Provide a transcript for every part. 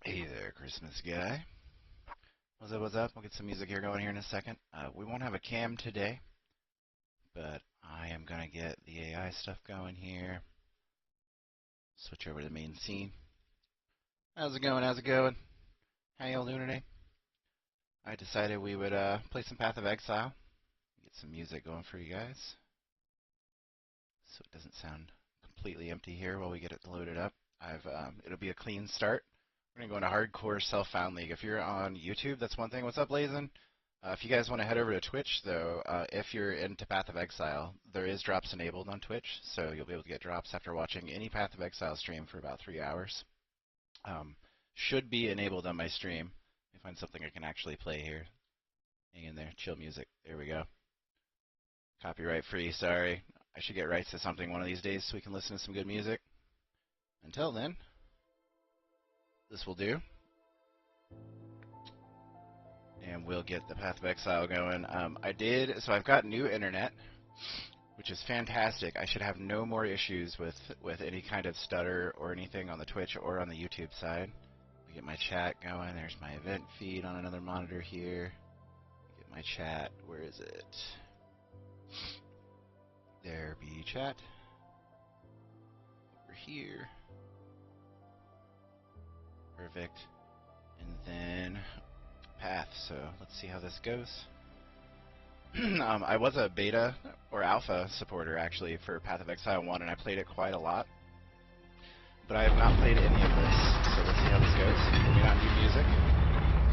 Hey there, Christmas guy. What's up, what's up? We'll get some music here going here in a second. We won't have a cam today, but I am going to get the AI stuff going here. Switch over to the main scene. How's it going? How's it going? How y'all doing today? I decided we would play some Path of Exile. Get some music going for you guys. So it doesn't sound completely empty here while we get it loaded up. It'll be a clean start. We're going to go into hardcore self-found league. If you're on YouTube, that's one thing. What's up, Blazin? If you guys want to head over to Twitch, though, if you're into Path of Exile, there is drops enabled on Twitch, so you'll be able to get drops after watching any Path of Exile stream for about 3 hours. Should be enabled on my stream. Let me find something I can actually play here. Hang in there. Chill music. There we go. Copyright free, sorry. I should get rights to something one of these days so we can listen to some good music. Until then, this will do. And we'll get the Path of Exile going. So I've got new internet, which is fantastic. I should have no more issues with any kind of stutter or anything on the Twitch or on the YouTube side. Let me get my chat going. There's my event feed on another monitor here. Get my chat. Where is it? There be chat. Over here. Perfect. And then Path, so let's see how this goes. I was a beta or alpha supporter actually for Path of Exile 1, and I played it quite a lot. But I have not played any of this, so let's see how this goes. We got new music.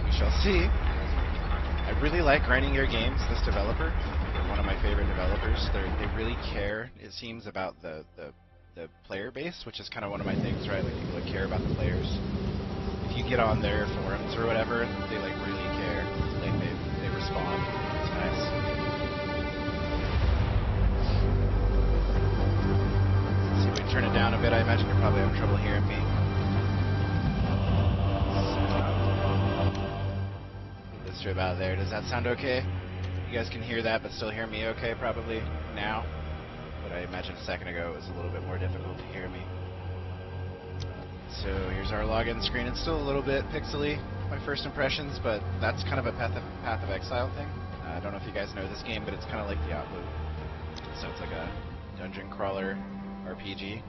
We shall see. I really like Grinding Gear Games, this developer. They're one of my favorite developers. They really care, it seems, about the player base, which is kind of one of my things, right? Like, people that care about the players. If you get on their forums or whatever, they like really care. Like they respond. It's nice. Let's see if we can turn it down a bit. I imagine you're probably having trouble hearing me. Move this strip out there. Does that sound okay? You guys can hear that, but still hear me okay probably now. But I imagine a second ago it was a little bit more difficult to hear me. So here's our login screen. It's still a little bit pixely, my first impressions, but that's kind of a Path of Exile thing. I don't know if you guys know this game, but it's kind of like Diablo. So it's like a dungeon crawler RPG.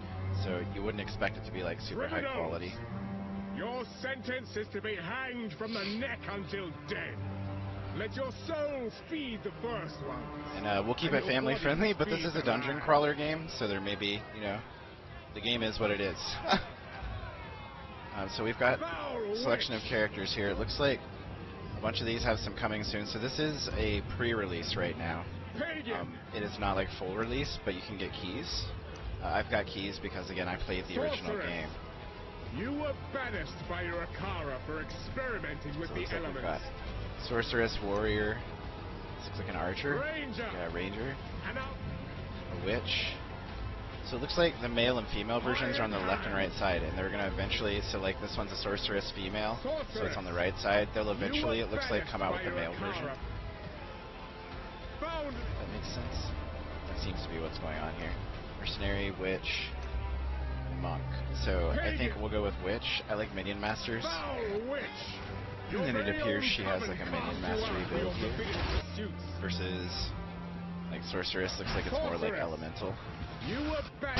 So you wouldn't expect it to be like super high quality. Your sentence is to be hanged from the neck until dead. Let your soul feed the first one. And we'll keep it family friendly, but this is a dungeon crawler game, so there may be, you know, the game is what it is. So we've got a selection of characters here. It looks like a bunch of these have some coming soon. So this is a pre-release right now. It is not like full release, but you can get keys. I've got keys because, again, I played the original game. You were banished by your Akara for experimenting with the elements. We've got Sorceress, Warrior. This looks like an Archer. Ranger. A Witch. So it looks like the male and female versions are on the left and right side, and they're going to eventually, so like this one's a sorceress female, so it's on the right side. They'll eventually, it looks like, come out with the male version. That makes sense. That seems to be what's going on here. Mercenary, Witch, Monk. So I think we'll go with Witch. I like Minion Masters. And then it appears she has like a Minion Mastery build here. Versus, like, Sorceress looks like it's more like Elemental. You were back.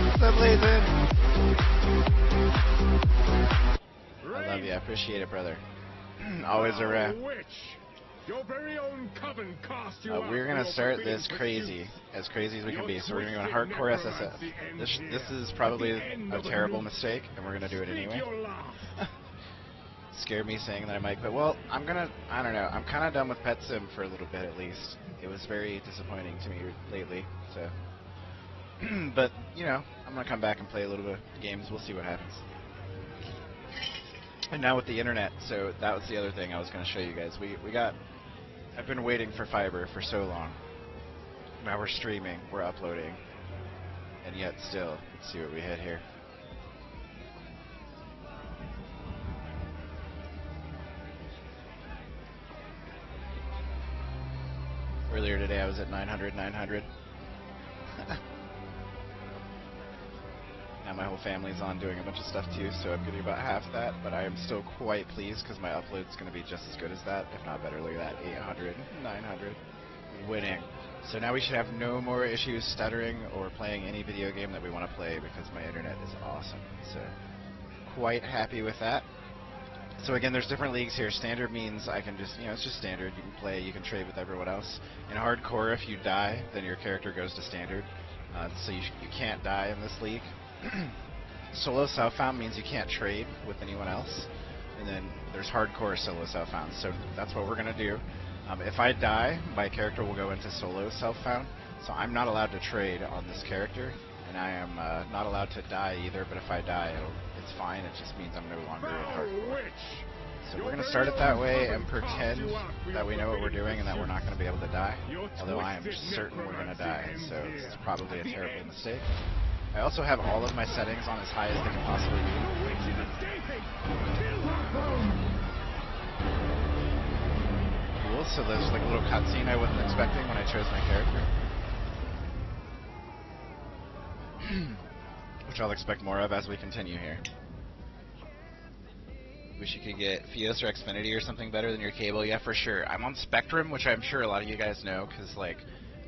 What's up, Blazin? I love you. I appreciate it, brother. Always a rep. Your very own coven cast you we're going to start this crazy as we can be. So we're going to go hardcore SSF. This is probably a terrible mistake, and we're going to do it anyway. Scared me saying that I might, but well, I don't know, I'm kind of done with Pet Sim for a little bit at least. It was very disappointing to me lately, so. But, you know, I'm going to come back and play a little bit of games, we'll see what happens. And now with the internet, so that was the other thing I was going to show you guys. I've been waiting for fiber for so long. Now we're streaming, we're uploading, and yet still, let's see what we hit here. Earlier today I was at 900. Now my whole family's on doing a bunch of stuff too, so I'm getting about half that, but I am still quite pleased because my upload's going to be just as good as that, if not better. Look at that, 800, 900, winning. So now we should have no more issues stuttering or playing any video game that we want to play because my internet is awesome. So quite happy with that. So again, there's different leagues here. Standard means I can just, it's just standard. You can play, you can trade with everyone else. In hardcore, if you die, then your character goes to standard. So you can't die in this league. Solo Southbound means you can't trade with anyone else. And then there's hardcore solo Southbound. So that's what we're going to do. If I die, my character will go into solo Southbound. So I'm not allowed to trade on this character. And I am not allowed to die either, but if I die, it's fine. It just means I'm no longer in hardcore. So we're going to start it that way and pretend that we know what we're doing and that we're not going to be able to die. Although I am certain we're going to die, so it's probably a terrible mistake. I also have all of my settings on as high as they can possibly be. Cool, so there's like a little cutscene I wasn't expecting when I chose my character. Which I'll expect more of as we continue here. Wish you could get Fios or Xfinity or something better than your cable. Yeah, for sure. I'm on Spectrum, which I'm sure a lot of you guys know, because like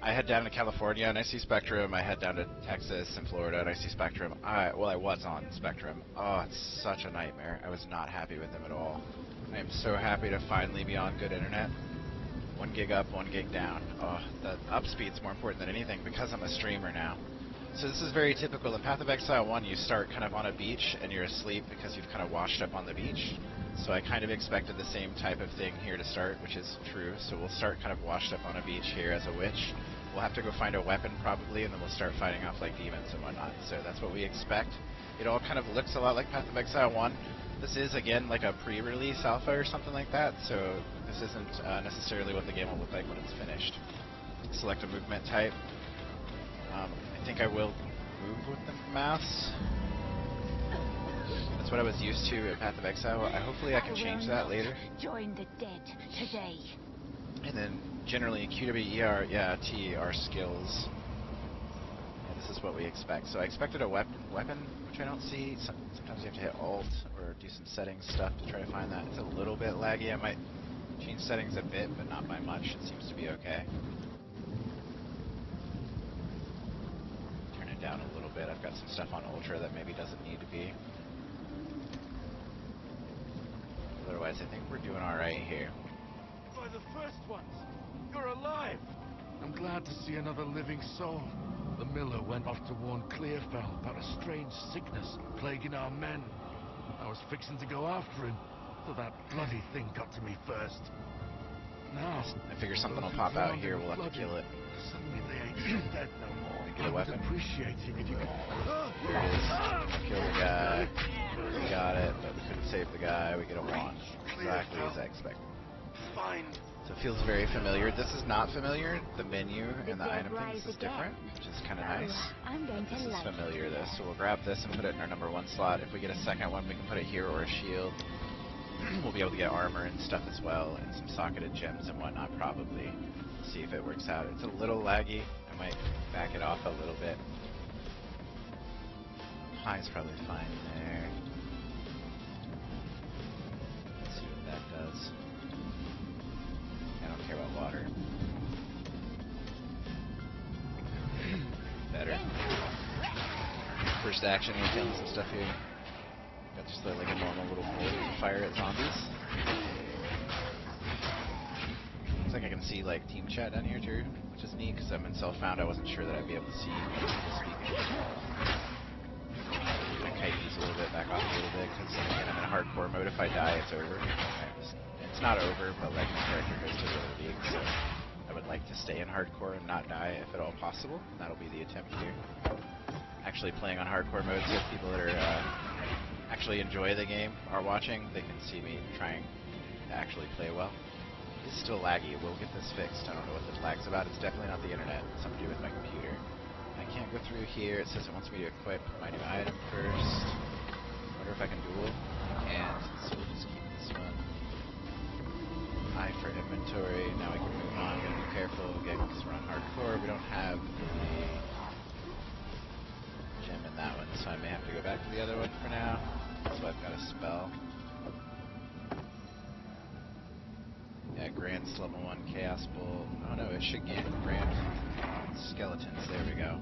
I head down to California and I see Spectrum. I head down to Texas and Florida and I see Spectrum. I was on Spectrum. Oh, it's such a nightmare. I was not happy with them at all. I am so happy to finally be on good internet. 1 gig up, 1 gig down. Oh, the up speed's more important than anything because I'm a streamer now. So this is very typical. In Path of Exile 1, you start kind of on a beach and you're asleep because you've kind of washed up on the beach. So I kind of expected the same type of thing here to start, which is true. So we'll start kind of washed up on a beach here as a witch. We'll have to go find a weapon probably, and then we'll start fighting off like demons and whatnot. So that's what we expect. It all kind of looks a lot like Path of Exile 1. This is, again, like a pre-release alpha or something like that, so this isn't necessarily what the game will look like when it's finished. Select a movement type. I think I will move with the mouse. That's what I was used to at Path of Exile. Hopefully I can change that later. Join the dead today. And then generally Q, W, E, R, yeah, T are skills. Yeah, this is what we expect. So I expected a weapon, which I don't see. Sometimes you have to hit Alt or do some settings stuff to try to find that. It's a little bit laggy. I might change settings a bit, but not by much. It seems to be okay. Turn it down a little bit. I've got some stuff on Ultra that maybe doesn't need to be. Otherwise, I think we're doing alright here. By the first ones, you're alive! I'm glad to see another living soul. The miller went off to warn Clearfell about a strange sickness plaguing our men. I was fixing to go after him, so that bloody thing got to me first. Now, I figure something will pop out here, we'll have to kill it. Suddenly they ain't so dead no more. Get a weapon. I would appreciate it if you could... Here it is. Kill the guy. We got it, but we couldn't save the guy. We get a wand. Exactly as I expected. Find. So it feels very familiar. This is not familiar. The menu and the item things is different, which is kind of nice. This is familiar, though. So we'll grab this and put it in our number 1 slot. If we get a second one, we can put it here or a shield. We'll be able to get armor and stuff as well, and some socketed gems and whatnot, probably. We'll see if it works out. It's a little laggy. I might back it off a little bit. High's probably fine there. Let's see what that does. I don't care about water. Better. First action, we're killing some stuff here. Got just like a normal little bullet to fire at zombies. Looks like I can see like team chat down here too, which is neat because I'm in self-found. I wasn't sure that I'd be able to see people speaking. My kite needs a little bit, back off a little bit, because again I'm in hardcore mode. If I die, it's over. It's not over, but like my character goes to the other league, so I would like to stay in hardcore and not die if at all possible. And that'll be the attempt here. Actually playing on hardcore mode, so if people that are actually enjoy the game are watching, they can see me trying to actually play well. It's still laggy. We'll get this fixed. I don't know what the lag's about. It's definitely not the internet. It's something to do with my computer. I can't go through here. It says it wants me to equip my new item first. Wonder if I can duel. And so we'll just keep this one. I for inventory. Now we can move on. Gotta be careful again because we're on hardcore. We don't have the gem him in that one, so I may have to go back to the other one for now. So I've got a spell. Yeah, Grant's level 1 Chaos Bolt. Oh no, it should get Grant Skeletons. There we go.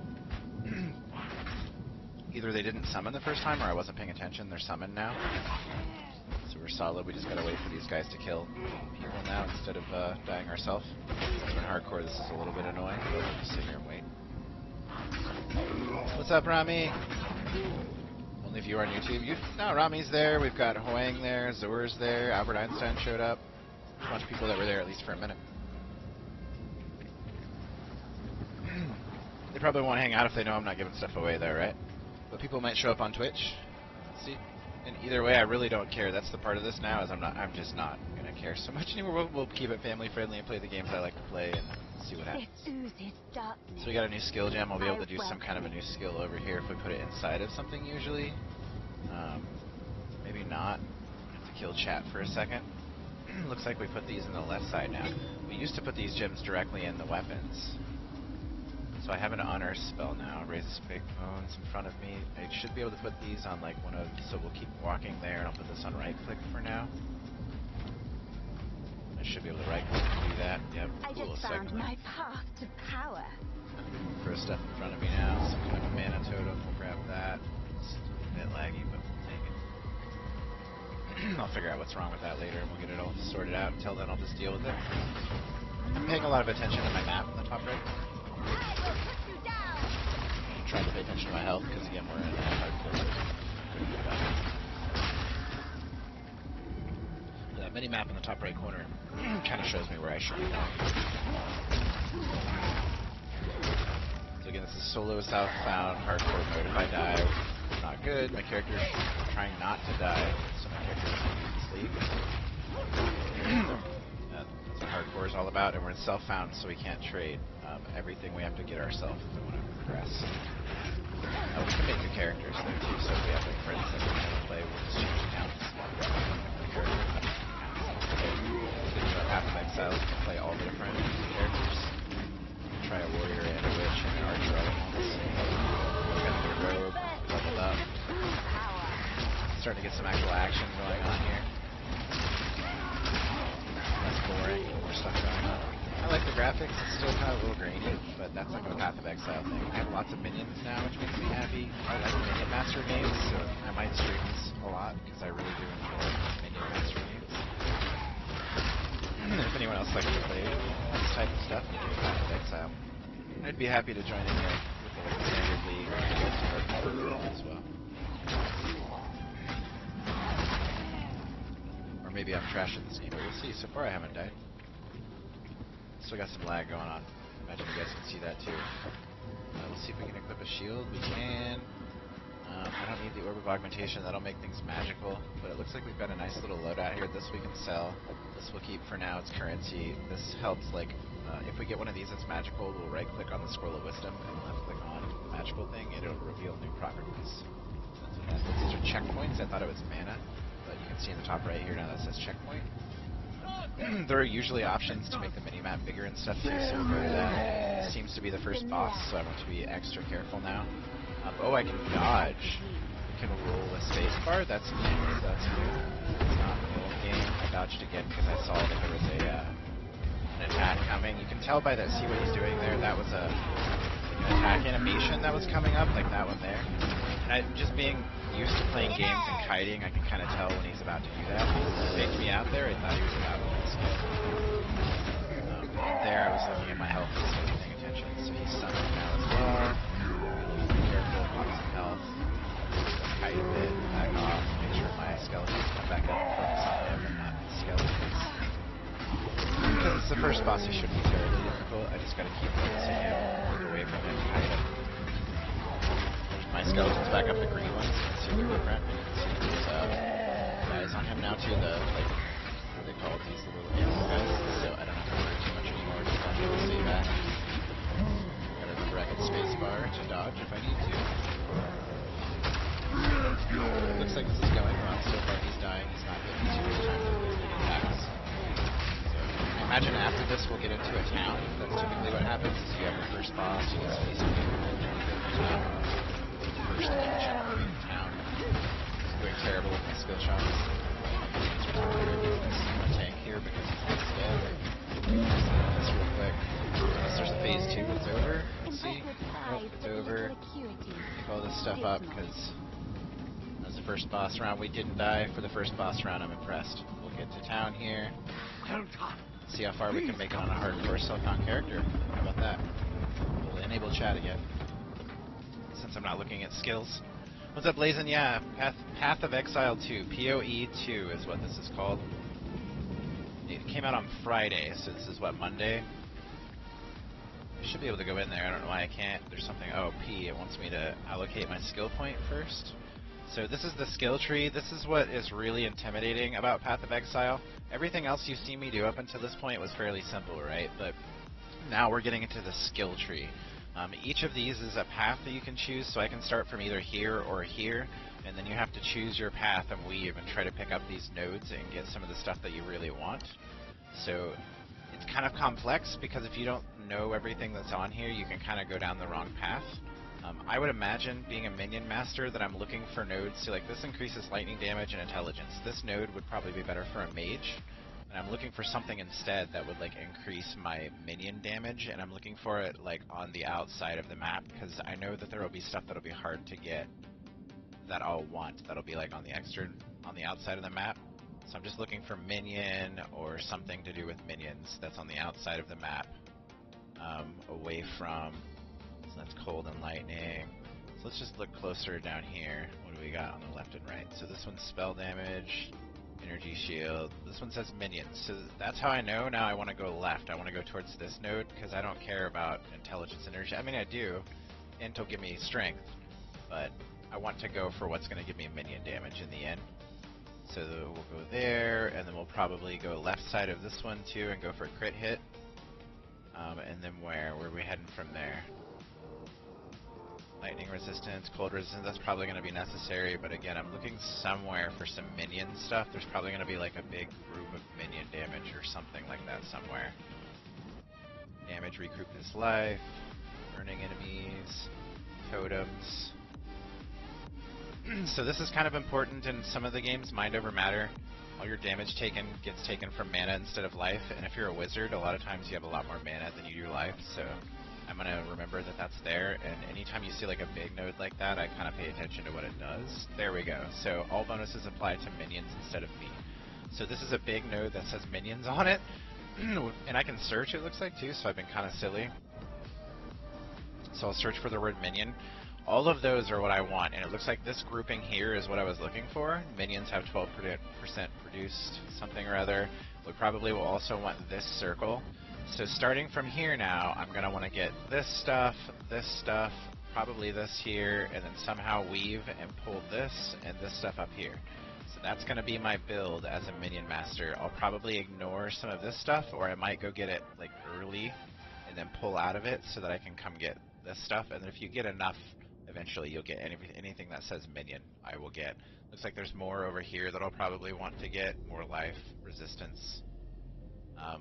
Either they didn't summon the first time or I wasn't paying attention. They're summoned now. So we're solid. We just gotta wait for these guys to kill people now instead of dying ourselves. So in hardcore this is a little bit annoying, but we'll just sit here and wait. What's up, Rami? Only if you are on YouTube. No, Rami's there. We've got Hoang there. Zor's there. Albert Einstein showed up. There's a bunch of people that were there at least for a minute. They probably won't hang out if they know I'm not giving stuff away though, right? But people might show up on Twitch. See? And either way, I really don't care. That's the part of this now, is I'm just not gonna care so much anymore. We'll keep it family friendly and play the games I like to play and see what happens. So we got a new skill gem. I'll be able to do some kind of a new skill over here if we put it inside of something usually. Maybe not. I have to kill chat for a second. Looks like we put these in the left side now. We used to put these gems directly in the weapons. So I have an unearth spell now. Raise the big bones in front of me. I should be able to put these on like one of... So we'll keep walking there and I'll put this on right click for now. I should be able to right click and do that. Yep. I just found my path to power. Throw stuff in front of me now. Some kind of a mana totem. We'll grab that. It's a bit laggy, but we'll take it. I'll figure out what's wrong with that later and we'll get it all sorted out. Until then, I'll just deal with it. I'm paying a lot of attention to my map in the top right. Trying to pay attention to my health because again we're in hardcore. That mini map in the top right corner kind of shows me where I should be going. So again, this is solo southbound hardcore mode. If I die, not good. My character's trying not to die, so my character doesn't sleep. That's what hardcore is all about, and we're in self-found, so we can't trade. Everything we have to get ourselves if we want to progress. We can make new characters though too, so if we have like friends that we want to play, we'll just change accounts. Speaking about Path of Exile, you can play all the different characters. You can try a warrior and a witch and an archer all at once. We've got the rogue leveled up. Starting to get some actual action going on here. Less boring, more stuff going on. I like the graphics, it's still kind of a little grainy, but that's like a Path of Exile thing. I have lots of minions now, which makes me happy. I like Minion Master games, so I might stream this a lot, because I really do enjoy Minion Master games. If anyone else likes to play this type of stuff, you do Path of Exile. I'd be happy to join in here with the standard league or as well. Or maybe I'm trash at this game, but we'll see. So far I haven't died. Still got some lag going on. Imagine you guys can see that too. Let's see if we can equip a shield. We can. I don't need the Orb of Augmentation. That'll make things magical. But it looks like we've got a nice little loadout here. This we can sell. This we'll keep for now. It's currency. This helps, like, if we get one of these that's magical, we'll right-click on the Scroll of Wisdom and left-click on the magical thing, and it'll reveal new properties. That's what that is. These are checkpoints. I thought it was mana. But you can see in the top right here now that says checkpoint. There are usually options to make the mini-map bigger and stuff too, so we'll go to that. This seems to be the first boss, so I want to be extra careful now. Oh, I can dodge. I can roll with spacebar. That's new. That's new. It's not in the old game. I dodged again because I saw that there was an attack coming. You can tell by that. See what he's doing there? That was an attack animation that was coming up, like that one there. And just being used to playing games and kiting, I can kind of tell when he's about to do that. He faked me out there. I thought he was about to there, I was looking at my health and still paying attention. So he's summoned now as well. Be careful, pop some health. Kite a bit, back off, make sure my skeletons come back up and focus on him and not the skeletons. Because it's the first boss, he shouldn't be terribly difficult. I just gotta keep focusing him, move away from him, kite him. My skeletons back up, the green ones. You can see they're different. You can see there's guys on him now too, the, like, what are they called? These little animal guys. So I don't have to worry too much anymore, just want to save that. Gotta remember I can spacebar to dodge if I need to. Looks like this is going wrong so far. He's dying, he's not getting too much time to do big attacks. So I imagine after this we'll get into a town. That's typically what happens, is you have the first boss, you get space. First it's over. Let's see. Impressive Nope, size, it's but over. little acuity. Pick all this stuff up because that was the first boss round. We didn't die for the first boss round. I'm impressed. We'll get to town here. See how far we can make it on a hardcore Silicon character. How about that? We'll enable chat again, since I'm not looking at skills. What's up, Blazin'? Yeah, Path of Exile 2. PoE 2 is what this is called. It came out on Friday, so this is what, Monday? I should be able to go in there. I don't know why I can't. There's something. Oh, P. It wants me to allocate my skill point first. So this is the skill tree. This is what is really intimidating about Path of Exile. Everything else you've seen me do up until this point was fairly simple, right? But now we're getting into the skill tree. Each of these is a path that you can choose, so I can start from either here or here, and then you have to choose your path and weave and try to pick up these nodes and get some of the stuff that you really want. So it's kind of complex, because if you don't know everything that's on here, you can kind of go down the wrong path. I would imagine, being a minion master, that I'm looking for nodes to, like, this increases lightning damage and intelligence. This node would probably be better for a mage, and I'm looking for something instead that would, like, increase my minion damage, and I'm looking for it, like, on the outside of the map, because I know that there will be stuff that'll be hard to get that I'll want, that'll be, like, on the outside of the map. So I'm just looking for minion or something to do with minions that's on the outside of the map, away from. So that's cold and lightning. So let's just look closer down here. What do we got on the left and right? So this one's spell damage, energy shield. This one says minions. So that's how I know now I want to go left. I want to go towards this node because I don't care about intelligence energy. I mean, I do. Int will give me strength, but I want to go for what's going to give me minion damage in the end. So we'll go there, and then we'll probably go left side of this one too and go for a crit hit. And then where are we heading from there? Lightning resistance, cold resistance, that's probably going to be necessary, but again, I'm looking somewhere for some minion stuff. There's probably going to be like a big group of minion damage or something like that somewhere. Damage, recoup his life, burning enemies, totems. So this is kind of important in some of the games, mind over matter. All your damage gets taken from mana instead of life, and if you're a wizard, a lot of times you have a lot more mana than you do life, so I'm going to remember that that's there, and anytime you see like a big node like that, I kind of pay attention to what it does. There we go. So all bonuses apply to minions instead of me. So this is a big node that says minions on it, and I can search, it looks like, too, so I've been kind of silly. So I'll search for the word minion. All of those are what I want, and it looks like this grouping here is what I was looking for. Minions have 12% produced something or other. We probably will also want this circle. So starting from here now, I'm going to want to get this stuff, probably this here, and then somehow weave and pull this and this stuff up here. So that's going to be my build as a minion master. I'll probably ignore some of this stuff, or I might go get it like early and then pull out of it so that I can come get this stuff. And then if you get enough, eventually you'll get anything that says minion, I will get. Looks like there's more over here that I'll probably want to get, more life, resistance.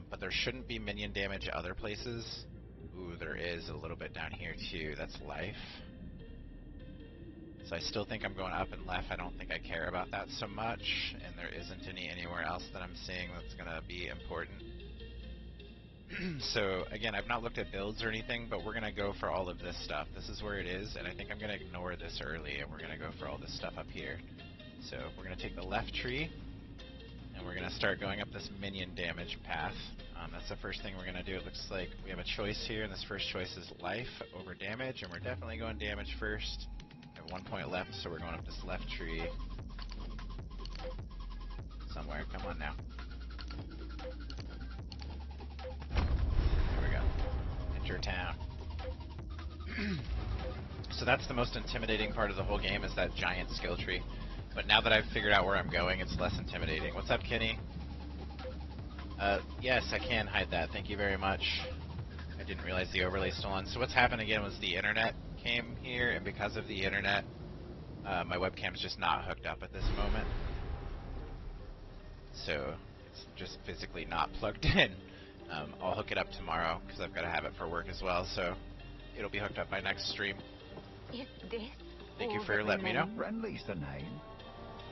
But there shouldn't be minion damage other places. Ooh, there is a little bit down here too. That's life. So I still think I'm going up and left. I don't think I care about that so much. And there isn't any anywhere else that I'm seeing that's going to be important. So again, I've not looked at builds or anything, but we're going to go for all of this stuff. This is where it is, and I think I'm going to ignore this early, and we're going to go for all this stuff up here. So we're going to take the left tree, and we're going to start going up this minion damage path. That's the first thing we're going to do. It looks like we have a choice here, and this first choice is life over damage, and we're definitely going damage first. We have 1 point left, so we're going up this left tree. Somewhere. Come on now. There we go. Enter town. So that's the most intimidating part of the whole game, is that giant skill tree. But now that I've figured out where I'm going, it's less intimidating. What's up, Kenny? Yes, I can hide that. Thank you very much. I didn't realize the overlay's still on. So what's happened again was the internet came here, and because of the internet, my webcam's just not hooked up at this moment. So it's just physically not plugged in. I'll hook it up tomorrow, because I've got to have it for work as well, so it'll be hooked up by next stream. Is this Thank you all for that letting me know. remains? Renly's the name.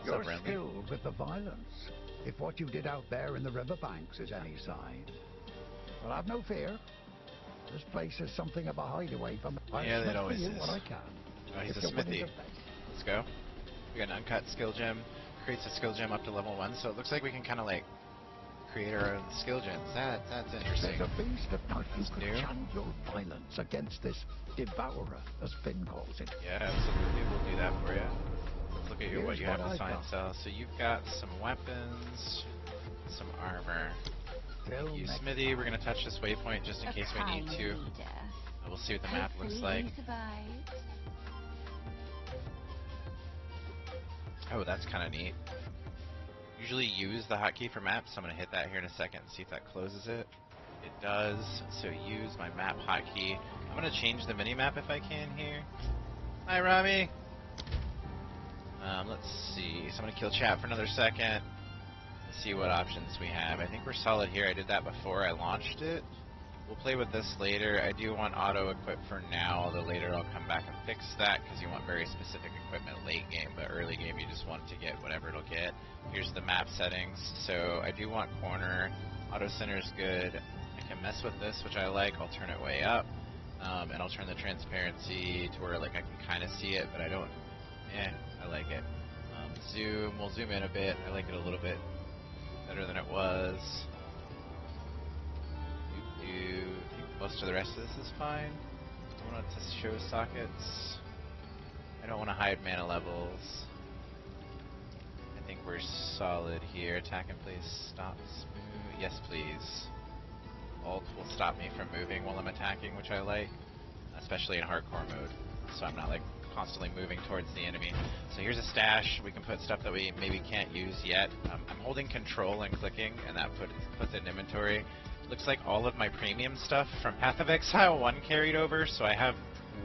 What's You're up, Renly? skilled with the violence, if what you did out there in the riverbanks is any sign. Well, have no fear. This place is something of a hideaway for me. Yeah, that always you is. what I can. Oh, he's If a you're winning smithy. the bet. Let's go. We got an uncut skill gem. Creates a skill gem up to level 1, so it looks like we can kind of like create our own skill gems. That's interesting. There's a beast of night. You That's could new. chant your violence against this devourer, as Finn calls it. Yeah, absolutely. We'll do that for you. Let's look at your, what Here's you have what to I sign got. sell. So you've got some weapons, some armor. Till You next smithy, time. we're going to touch this waypoint just in case we need to. We'll see what the map looks like. Oh, that's kind of neat. Usually use the hotkey for maps, so I'm going to hit that here in a second and see if that closes it. It does, so use my map hotkey. I'm going to change the minimap if I can here. Hi, Rami! Let's see, so I'm going to kill chat for another second. See what options we have. I think we're solid here. I did that before I launched it. We'll play with this later. I do want auto equip for now, although later I'll come back and fix that because you want very specific equipment late game, but early game you just want to get whatever it'll get. Here's the map settings. So I do want corner. Auto center is good. I can mess with this, which I like. I'll turn it way up. And I'll turn the transparency to where like I can kind of see it, but I don't. I like it. Zoom. We'll zoom in a bit. I like it a little bit better than it was. I think most of the rest of this is fine. I want it to show sockets. I don't want to hide mana levels. I think we're solid here. Attack in place. Stop. Smooth. Yes, please. Alt will stop me from moving while I'm attacking, which I like, especially in hardcore mode. So I'm not like constantly moving towards the enemy. So here's a stash. We can put stuff that we maybe can't use yet. I'm holding control and clicking, and that puts it in inventory. Looks like all of my premium stuff from Path of Exile 1 carried over, so I have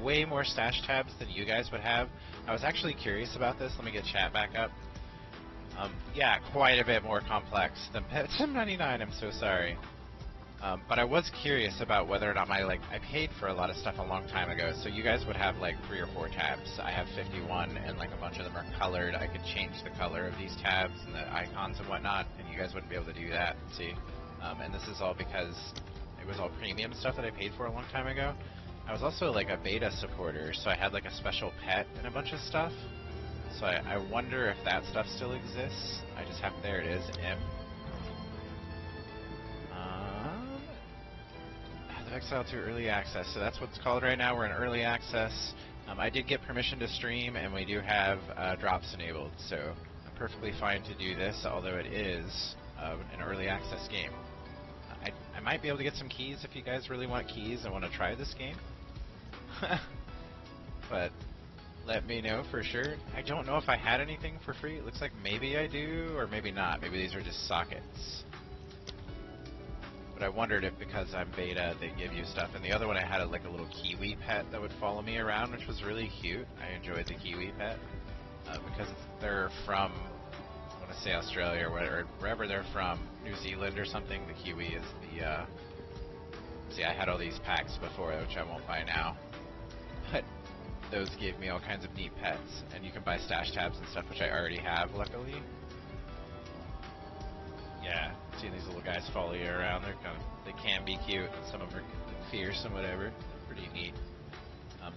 way more stash tabs than you guys would have. I was actually curious about this. Let me get chat back up. Yeah, quite a bit more complex than Pet Sim 99. I'm so sorry. But I was curious about whether or not I paid for a lot of stuff a long time ago. So you guys would have like 3 or 4 tabs. I have 51, and like a bunch of them are colored. I could change the color of these tabs and the icons and whatnot, and you guys wouldn't be able to do that. See, and this is all because it was all premium stuff that I paid for a long time ago. I was also like a beta supporter, so I had like a special pet and a bunch of stuff. So I wonder if that stuff still exists. I just have, there it is, M. Exile to early access, so that's what it's called right now. We're in early access. I did get permission to stream, and we do have drops enabled, so I'm perfectly fine to do this, although it is an early access game. I might be able to get some keys if you guys really want keys and want to try this game. But let me know for sure. I don't know if I had anything for free. It looks like maybe I do, or maybe not. Maybe these are just sockets. But I wondered if because I'm beta, they give you stuff. And the other one I had like a little kiwi pet that would follow me around, which was really cute. I enjoyed the kiwi pet because they're from, I want to say Australia or wherever they're from, New Zealand or something. The kiwi is the, see, I had all these packs before, which I won't buy now. But those gave me all kinds of neat pets. And you can buy stash tabs and stuff, which I already have, luckily. Yeah, seeing these little guys follow you around, they can be cute, and some of them are fierce and whatever. Pretty neat.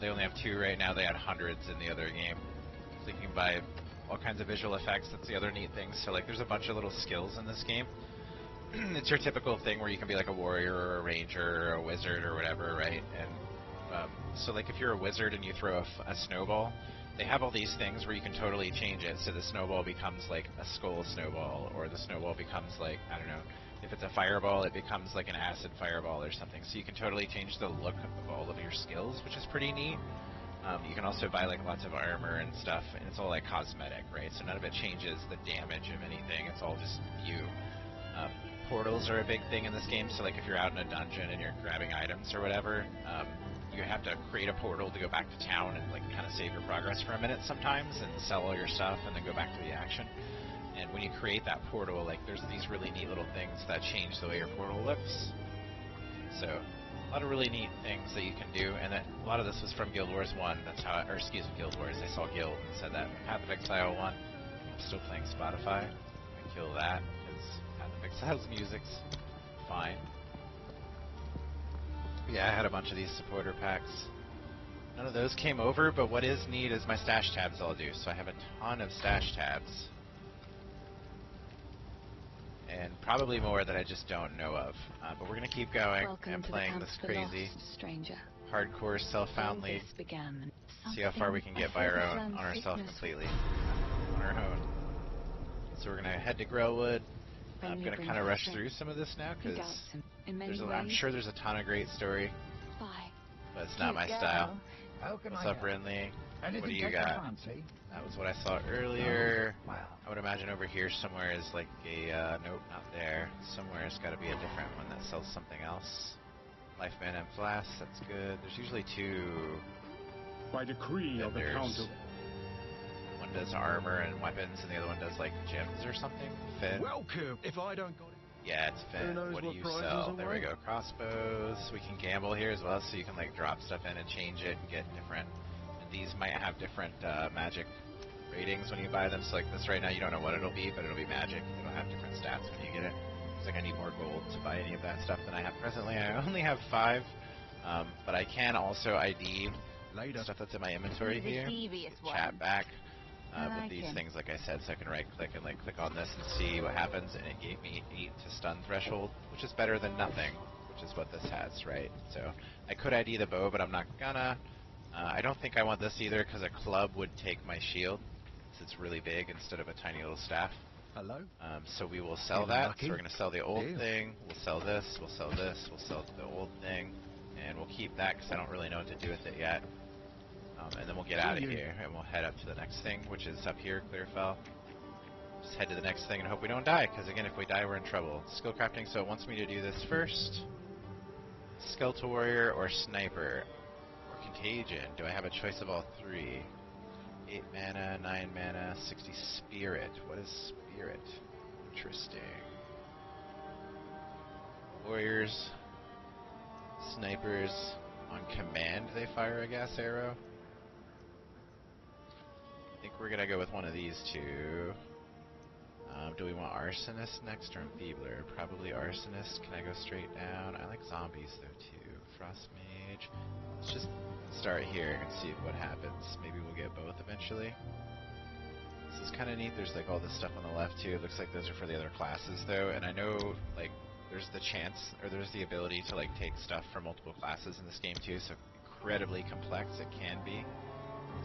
They only have 2 right now, they had hundreds in the other game. So you can buy all kinds of visual effects, that's the other neat thing. So like there's a bunch of little skills in this game. It's your typical thing where you can be like a warrior or a ranger or a wizard or whatever, right? And so like if you're a wizard and you throw a snowball, they have all these things where you can totally change it. So the snowball becomes like a skull snowball, or the snowball becomes like, I don't know, if it's a fireball, it becomes like an acid fireball or something. So you can totally change the look of all of your skills, which is pretty neat. You can also buy like lots of armor and stuff, and it's all like cosmetic, right? So none of it changes the damage of anything. It's all just you. Portals are a big thing in this game. So like if you're out in a dungeon and you're grabbing items or whatever, you have to create a portal to go back to town and like kind of save your progress for a minute sometimes and sell all your stuff and then go back to the action. And when you create that portal, like there's these really neat little things that change the way your portal looks. So a lot of really neat things that you can do, and that a lot of this was from Guild Wars 1. That's how, or excuse me, Guild Wars. I saw Guild and said that. Path of Exile 1. I'm still playing Spotify. I kill that because Path of Exile's music's fine. Yeah, I had a bunch of these supporter packs. None of those came over, but what is neat is my stash tabs all do. So I have a ton of stash tabs. And probably more that I just don't know of. But we're going to keep going and playing this crazy stranger. hardcore self-found league. See how far we can get by on ourselves completely. On our own. So we're going to head to Grellwood. I'm going to kind of rush through some of this now because I'm sure there's a ton of great story. But it's not my style. What's up, Renly? What do you got? That was what I saw earlier. I would imagine over here somewhere is like a, nope, not there. Somewhere it's got to be a different one that sells something else. Life Man and Flask, that's good. There's usually two By decree of the vendors. Council. One does armor and weapons, and the other one does like gems or something. Finn? Welcome. If I don't got it. Yeah, it's Finn. What do you sell? There we go. Crossbows. We can gamble here as well, so you can like drop stuff in and change it and get different. And these might have different magic ratings when you buy them. So like this right now, you don't know what it'll be, but it'll be magic. It'll have different stats when you get it. It's like I need more gold to buy any of that stuff than I have presently. I only have 5, but I can also ID stuff that's in my inventory here. Chat back. With these things, like I said, so I can right-click and like click on this and see what happens, and it gave me 8 to stun threshold, which is better than nothing, which is what this has, right? So I could ID the bow, but I'm not gonna. I don't think I want this either, because a club would take my shield, since it's really big instead of a tiny little staff. Hello? So we will sell that. So we're gonna sell the old thing. We'll sell this. We'll sell this. We'll sell the old thing, and we'll keep that because I don't really know what to do with it yet. And then we'll get out of here, and we'll head up to the next thing, which is up here, Clearfell. Just head to the next thing and hope we don't die, because again, if we die, we're in trouble. Skill crafting, so it wants me to do this first. Skeletal Warrior or Sniper? Or Contagion? Do I have a choice of all 3? 8 mana, 9 mana, 60 Spirit. What is Spirit? Interesting. Warriors. Snipers. On command, they fire a gas arrow. I think we're gonna go with one of these two. Do we want Arsonist next or Enfeebler? Probably Arsonist. Can I go straight down? I like zombies though too. Frost Mage. Let's just start here and see what happens. Maybe we'll get both eventually. This is kind of neat. There's like all this stuff on the left too. It looks like those are for the other classes though, and I know like there's the chance or there's the ability to like take stuff from multiple classes in this game too. So incredibly complex it can be.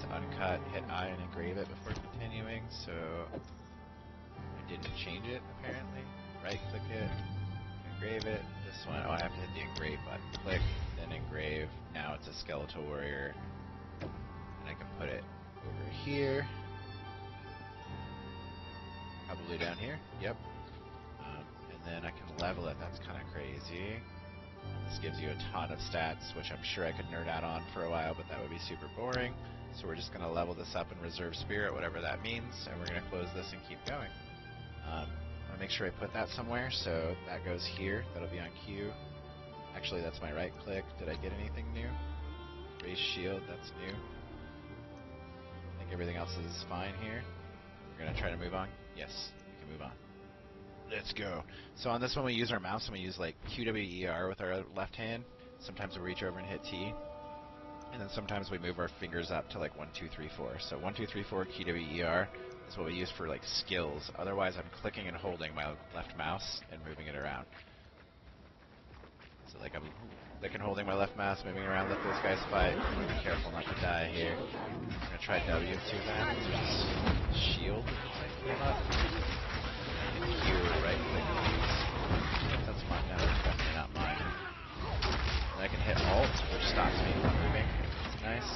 To uncut, hit I and engrave it before continuing, so I didn't change it apparently. Right click it, engrave it. This one, oh I have to hit the engrave button. Click, then engrave. Now it's a Skeletal Warrior. And I can put it over here. Probably down here, yep. And then I can level it, that's kind of crazy. This gives you a ton of stats, which I'm sure I could nerd out on for a while, but that would be super boring. So we're just going to level this up and reserve spirit, whatever that means, and we're going to close this and keep going. I want to make sure I put that somewhere, so that goes here. That'll be on Q. Actually, that's my right click. Did I get anything new? Raise shield, that's new. I think everything else is fine here. We're going to try to move on. Yes, we can move on. Let's go. So on this one we use our mouse and we use like QWER with our left hand. Sometimes we reach over and hit T. And then sometimes we move our fingers up to like 1, 2, 3, 4. So 1, 2, 3, 4 QWER is what we use for like skills. Otherwise I'm clicking and holding my left mouse and moving it around. So like I'm clicking and holding my left mouse, moving around, let those guys fight. Be careful not to die here. I'm going to try W too then. Shield came up. Q, right click, please. That's mine now, it's definitely not mine. And I can hit Alt, which stops me from moving. That's nice.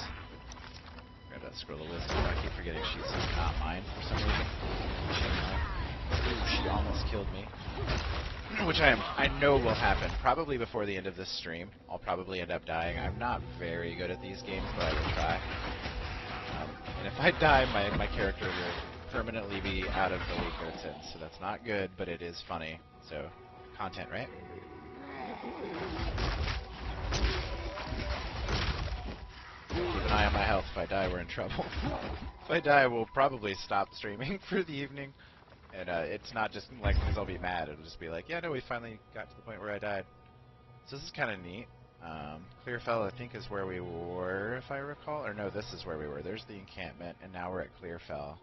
Grab that Scroll of Wisdom, I keep forgetting she's not mine for some reason. Ooh, she almost killed me. Which I know will happen, probably before the end of this stream. I'll probably end up dying. I'm not very good at these games, but I will try. And if I die, my character will permanently be out of the league that it's in, so that's not good, but it is funny. So, content, right? Keep an eye on my health. If I die, we're in trouble. If I die, we'll probably stop streaming for the evening. And it's not just like because I'll be mad. It'll just be like, yeah, no, we finally got to the point where I died. So this is kind of neat. Clearfell, I think, is where we were, if I recall. Or no, this is where we were. There's the encampment, and now we're at Clearfell.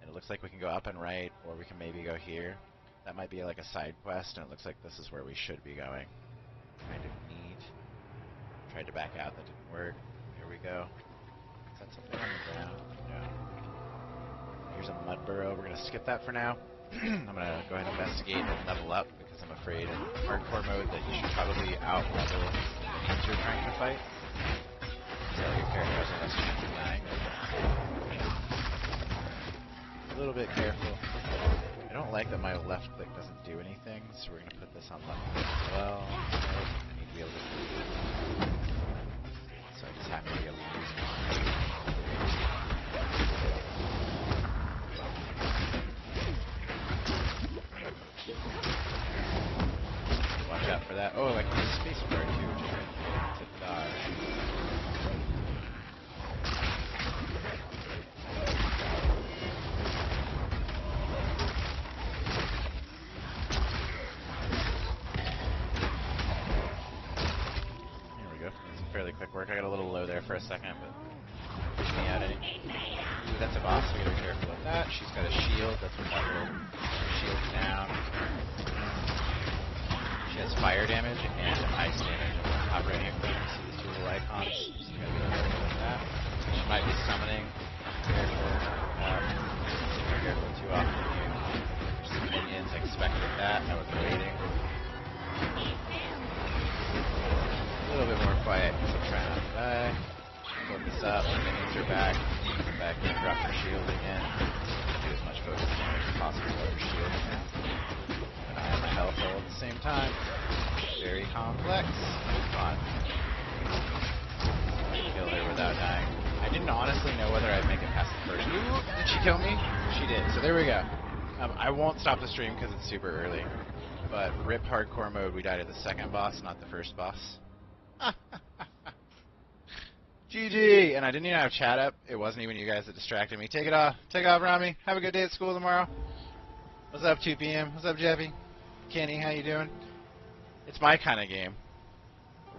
And it looks like we can go up and right, or we can maybe go here. That might be like a side quest, and it looks like this is where we should be going. Kind of neat. Tried to back out, that didn't work. Here we go. Is that something on the ground? No. Here's a mud burrow. We're going to skip that for now. I'm going to go ahead and investigate and level up, because I'm afraid in hardcore mode that you should probably out-level the enemies you're trying to fight. So your character has a less chance of dying. A little bit careful. I don't like that my left click doesn't do anything, so we're going to put this on left click as well. I need to be able to do it. So I just happen to be able to use it. Watch out for that. Oh, I can use space bar too, which is right to dodge. There we go. That's some fairly quick work. I got a little low there for a second, but push me out any. Ooh, that's a boss, so we gotta be careful with that. She's got a shield. That's what that will. Shield down. She has fire damage and ice damage. Top right hand corner, you see these two little icons. So we gotta be careful with that. She might be summoning. Careful. If you're careful too often, there's some minions. I expected that. I was waiting. A little bit more quiet because I'm trying not to die. Focus up. The minions are back. Come back in. Drop her shield again. Do as much focus damage as possible with her shield now. I have my health all at the same time. Very complex. Fun. I killed her without dying. I didn't honestly know whether I'd make it past the first. Ooh, did she kill me? She did. So there we go. I won't stop the stream because it's super early. But RIP hardcore mode, we died at the second boss, not the first boss. GG! And I didn't even have chat up. It wasn't even you guys that distracted me. Take it off. Take off, Rami. Have a good day at school tomorrow. What's up, 2 p.m.? What's up, Jeffy? Kenny, how you doing? It's my kind of game.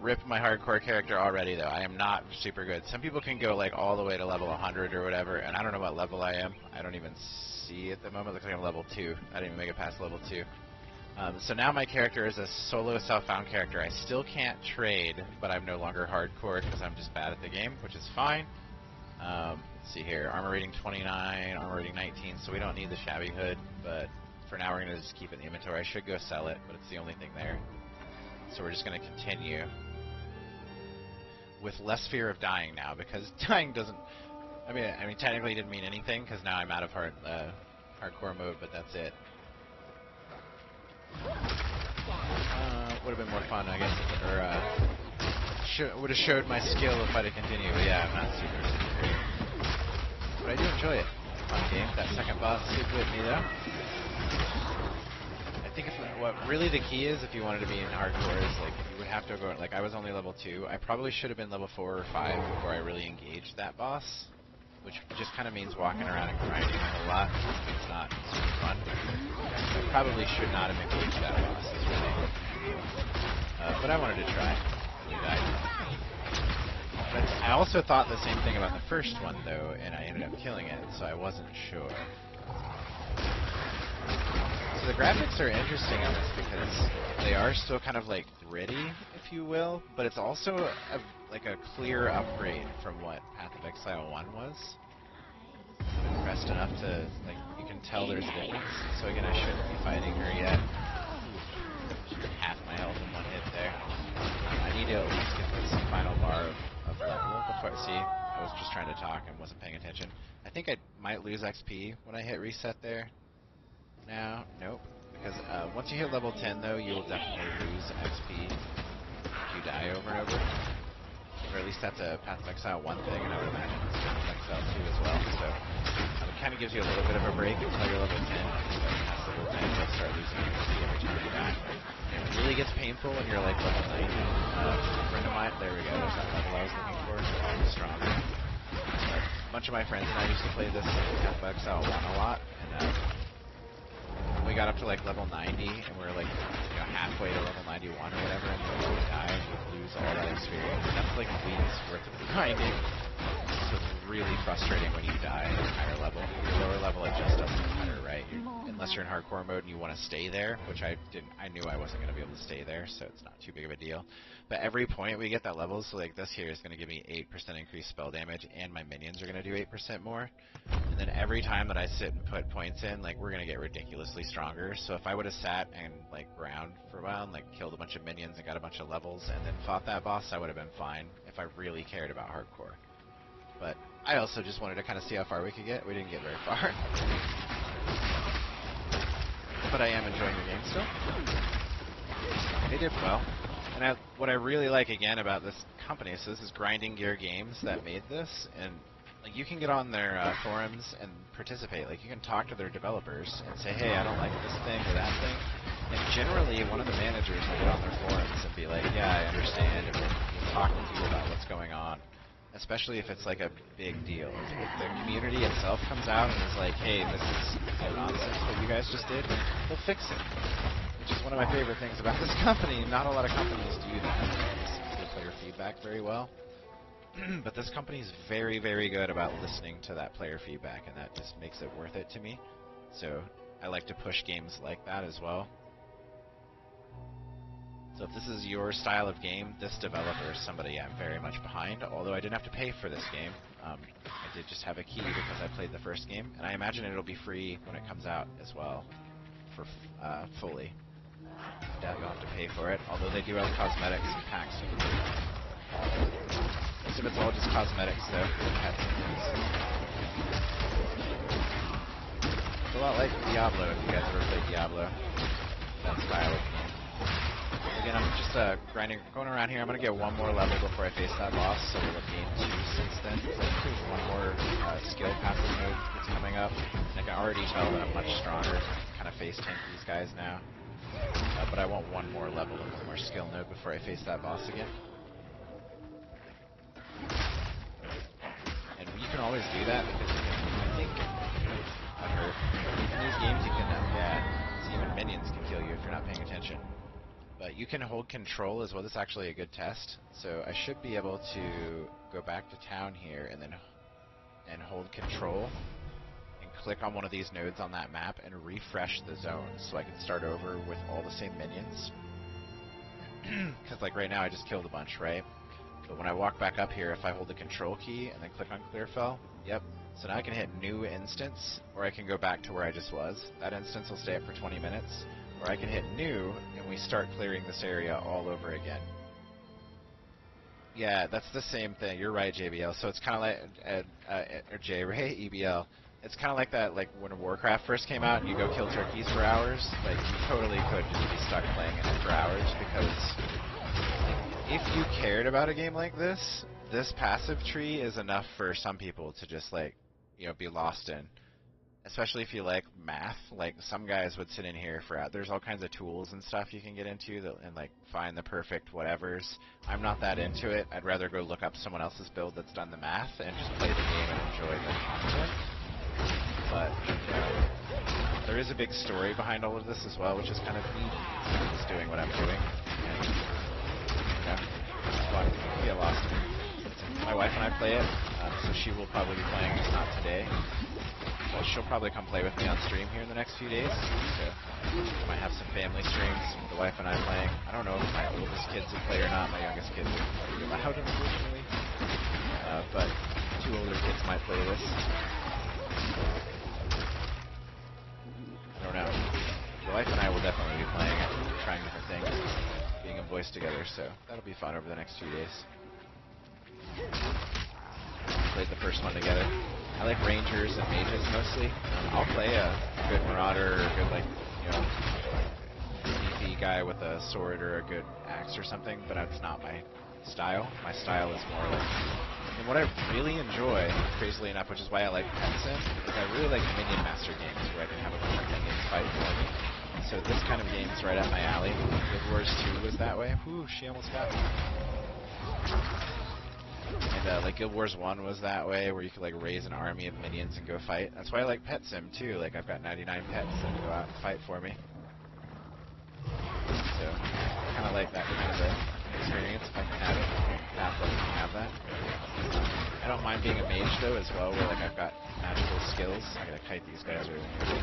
Rip my hardcore character already, though. I am not super good. Some people can go like all the way to level 100 or whatever, and I don't know what level I am. I don't even see at the moment. It looks like I'm level 2. I didn't even make it past level 2. So now my character is a solo self-found character. I still can't trade, but I'm no longer hardcore because I'm just bad at the game, which is fine. Let's see here. Armor rating 29, armor rating 19, so we don't need the shabby hood, but for now we're going to just keep it in the inventory. I should go sell it, but it's the only thing there. So we're just going to continue with less fear of dying now, because dying doesn't... I mean, technically it didn't mean anything, because now I'm out of hardcore mode, but that's it. Would have been more fun, I guess, or would have showed my skill if I'd have continued. But yeah, I'm not super great. But I do enjoy it. Fun game. That second boss is with me though. I think what really the key is, if you wanted to be in hardcore, is like you would have to go. Like I was only level 2. I probably should have been level 4 or 5 before I really engaged that boss, which just kind of means walking around and grinding a whole lot. It's not super fun. I probably should not have engaged that boss. But I wanted to try. We died. But I also thought the same thing about the first one, though, and I ended up killing it, so I wasn't sure. So the graphics are interesting on this because they are still kind of like gritty, if you will, but it's also like a clear upgrade from what Path of Exile 1 was. I'm impressed enough to, like, you can tell there's a difference. So again, I shouldn't be fighting her yet. Half my health in one hit there. I need to at least get this final bar of level before. See, I was just trying to talk and wasn't paying attention. I think I might lose XP when I hit reset there. Now, nope. Because once you hit level 10, though, you will definitely lose XP if you die over and over. Or at least that's a Path of Exile 1 thing, and I would imagine it's Path of Exile 2 as well. So it kind of gives you a little bit of a break until you're level 10. But past level 10, you'll start losing XP every time you die. It really gets painful when you're like level 90. A friend of mine, there we go, there's that level I was looking for. Stronger. A bunch of my friends and I used to play this Path of Exile 1 a lot, and we got up to like level 90, and we were like, halfway to level 91 or whatever, and then you die and you lose all that experience. And that's like weeks worth of grinding. So it's really frustrating when you die at a higher level. Lower level, it just doesn't matter, right? Unless you're in hardcore mode and you want to stay there, which I knew I wasn't going to be able to stay there, so it's not too big of a deal. But every point we get that level, so like this here is going to give me 8% increased spell damage, and my minions are going to do 8% more. And then every time that I sit and put points in, like, we're going to get ridiculously stronger. So if I would have sat and, like, ground for a while and, like, killed a bunch of minions and got a bunch of levels and then fought that boss, I would have been fine if I really cared about hardcore. But I also just wanted to kind of see how far we could get. We didn't get very far. But I am enjoying the game still. They did well. And what I really like, again, about this company, so this is Grinding Gear Games that made this, and like, you can get on their forums and participate. Like, you can talk to their developers and say, hey, I don't like this thing or that thing. And generally, one of the managers will get on their forums and be like, yeah, I understand, and we'll talk with you about what's going on. Especially if it's like a big deal. If the community itself comes out and is like, hey, this is nonsense what you guys just did, they'll fix it. Which is one of my favorite things about this company. Not a lot of companies do that. They player feedback very well. But this company is very, very good about listening to that player feedback, and that just makes it worth it to me. So I like to push games like that as well. So if this is your style of game, this developer is somebody I'm very much behind, although I didn't have to pay for this game. I did just have a key because I played the first game, and I imagine it'll be free when it comes out as well, for fully. I doubt you'll have to pay for it, although they do have cosmetics and packs. Most of it's all just cosmetics, though. Pets and things. It's a lot like Diablo, if you guys ever played Diablo. That style of game. Again, I'm just going around here. I'm going to get one more level before I face that boss, so we'll have gained 2 since then. So there's one more skill passive node that's coming up. And I can already tell that I'm much stronger to kind of face tank these guys now. But I want one more level and one more skill node before I face that boss again. And you can always do that because you can, I think, I've heard, in these games you can, even minions can kill you if you're not paying attention. But you can hold control as well. This is actually a good test. So I should be able to go back to town here and then hold control and click on one of these nodes on that map and refresh the zone so I can start over with all the same minions. Because like right now I just killed a bunch, right? But when I walk back up here, if I hold the control key and then click on Clearfell, yep. So now I can hit new instance, or I can go back to where I just was. That instance will stay up for 20 minutes. Or I can hit new, and we start clearing this area all over again. Yeah, that's the same thing. You're right, JBL. So it's kind of like, or J-Ray, EBL. It's kind of like that, like when Warcraft first came out and you go kill turkeys for hours. Like, you totally could just be stuck playing it for hours, because if you cared about a game like this, this passive tree is enough for some people to just, like, you know, be lost in. Especially if you like math, like some guys would sit in here for there's all kinds of tools and stuff you can get into that, and like find the perfect whatevers. I'm not that into it. I'd rather go look up someone else's build that's done the math and just play the game and enjoy the content. But there is a big story behind all of this as well, which is kind of neat. Just doing what I'm doing. And, you know, it's fun. You get lost in it. My wife and I play it, so she will probably be playing, just not today. But she'll probably come play with me on stream here in the next few days. So I might have some family streams with the wife and I playing. I don't know if my oldest kids will play or not. My youngest kids are pretty loud, unfortunately. But 2 older kids might play this. I don't know. The wife and I will definitely be playing it, trying different things, being in voice together. So that'll be fun over the next 2 days. Played the first one together. I like rangers and mages mostly. I'll play a good marauder or a good, like, you know, sneaky guy with a sword or a good axe or something, but that's not my style. My style is more like, and what I really enjoy, crazily enough, which is why I like Pet Sim, is I really like minion master games where I can have a bunch of minions fight for me. So this kind of game is right up my alley. Guild Wars 2 was that way. Whew, she almost got me. And like Guild Wars 1 was that way, where you could like raise an army of minions and go fight. That's why I like Pet Sim too. Like I've got 99 pets that go out and fight for me. So of like that kind of experience if I can have it. Have that. I don't mind being a mage though as well, where like I've got magical skills. I gotta kite these guys really quickly.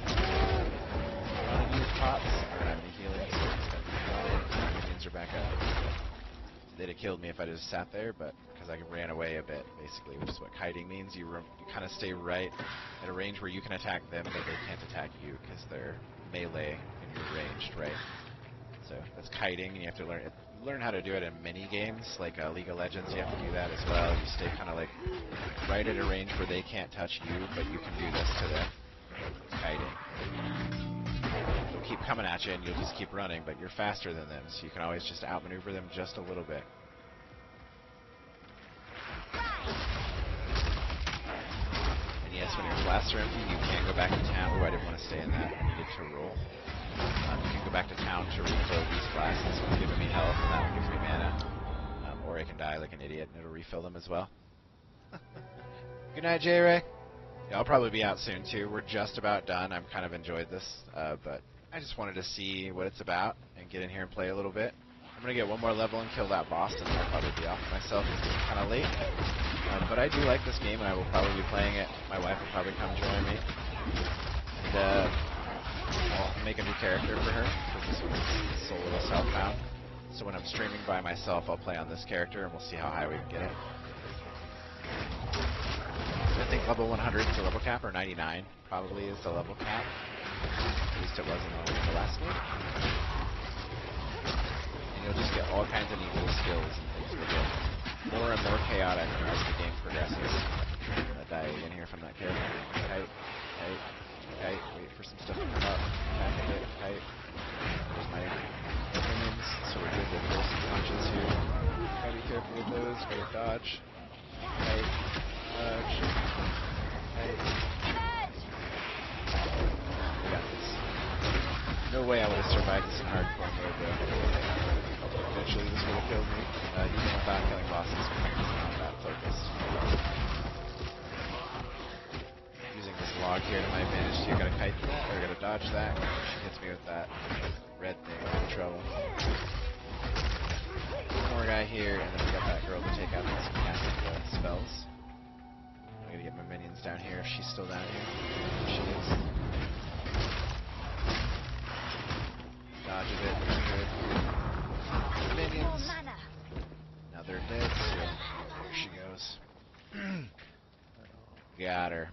I want to use pots. I don't have any healing, so I'm just gonna my minions are back up. They'd have killed me if I just sat there, but because I ran away a bit, basically, which is what kiting means. You kind of stay right at a range where you can attack them, but they can't attack you because they're melee and you're ranged, right? So that's kiting, and you have to learn how to do it in mini games, like League of Legends. You have to do that as well. You stay kind of like right at a range where they can't touch you, but you can do this to them. Kiting. They'll keep coming at you, and you'll just keep running, but you're faster than them, so you can always just outmaneuver them just a little bit. And yes, when your flasks are empty, you can go back to town. Oh, I didn't want to stay in that. I needed to roll. You can go back to town to refill these flasks. This one's giving me health, and that one gives me mana. Or I can die like an idiot, and it'll refill them as well. Good night, J-Ray. Yeah, I'll probably be out soon, too. We're just about done. I've kind of enjoyed this, but I just wanted to see what it's about and get in here and play a little bit. I'm going to get one more level and kill that boss, and I'll probably be off myself. It's getting kind of late. But I do like this game, and I will probably be playing it. My wife will probably come join me. And, I'll make a new character for her, because this one's solo self-bound. So when I'm streaming by myself, I'll play on this character, and we'll see how high we can get it. So I think level 100 is the level cap, or 99 probably is the level cap. At least it was in the last game. And you'll just get all kinds of neat little skills, and things will get more and more chaotic as the game progresses. I'm gonna die again here if I'm not careful. Kite. Wait for some stuff to come up. Attack a bit. Kite. There's my minions, so we're good with those launches here. Gotta be careful with those. Gotta dodge. Kite. Dodge. Kite. We got this. No way I would have survived this in hardcore mode though. Eventually this would have killed me. Even without killing bosses, because it's not that focused. Log here to my advantage, so you gotta kite that, or gotta dodge that. She hits me with that red thing, I'm in trouble. One more guy here, and then we got that girl to take out those casting spells. I'm gonna get my minions down here if she's still down here. She is. Dodge a bit, good. Minions. Now they're dead, so there she goes. Got her.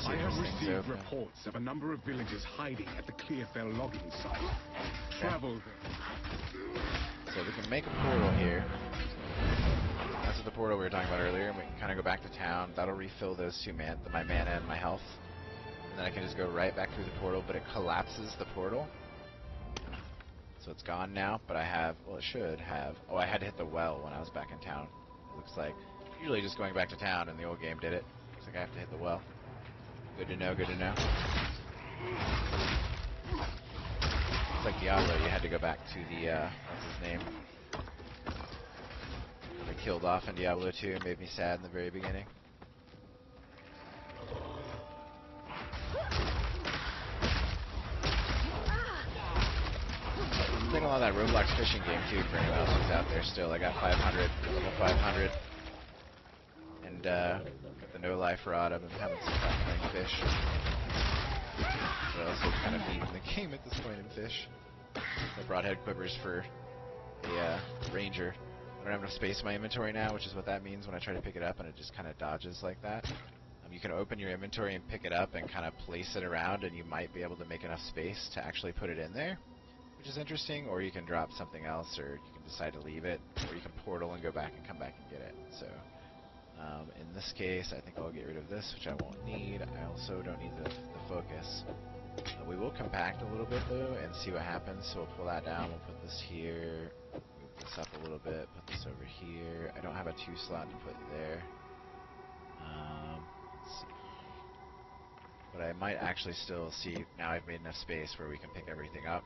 I have received reports of a number of villagers hiding at the Clearfell logging site. Travel there. So we can make a portal here. That's the portal we were talking about earlier, and we can kind of go back to town. That'll refill those two my mana and my health. And then I can just go right back through the portal, but it collapses the portal. So it's gone now, but I have, well, it should have. Oh, I had to hit the well when I was back in town. It looks like. Usually just going back to town, and the old game did it. Looks like I have to hit the well. Good to know, good to know. It's like Diablo, you had to go back to the, what's his name? They killed off in Diablo 2 and made me sad in the very beginning. I'm playing a lot of that Roblox fishing game too for anyone else who's out there still. I got 500, level 500. And, the no life rod, I've been having some fun playing fish. But also kind of beating the game at this point in fish. The broadhead quivers for a ranger. I don't have enough space in my inventory now, which is what that means when I try to pick it up and it just kind of dodges like that. You can open your inventory and pick it up and kind of place it around, and you might be able to make enough space to actually put it in there, which is interesting. Or you can drop something else, or you can decide to leave it, or you can portal and go back and come back and get it. So in this case, I think I'll get rid of this, which I won't need. I also don't need the focus. We will compact a little bit, though, and see what happens. So we'll pull that down. We'll put this here. Move this up a little bit. Put this over here. I don't have a 2 slot to put there. Let's see. But I might actually still see, now I've made enough space where we can pick everything up.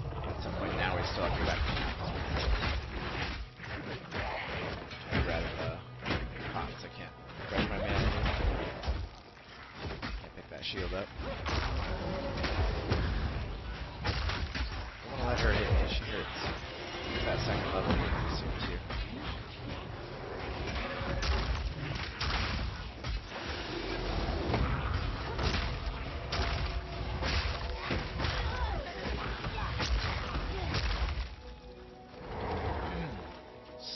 At some point now we still have to go back to town. I'd rather pots. I can't grab my mana. Can't pick that shield up.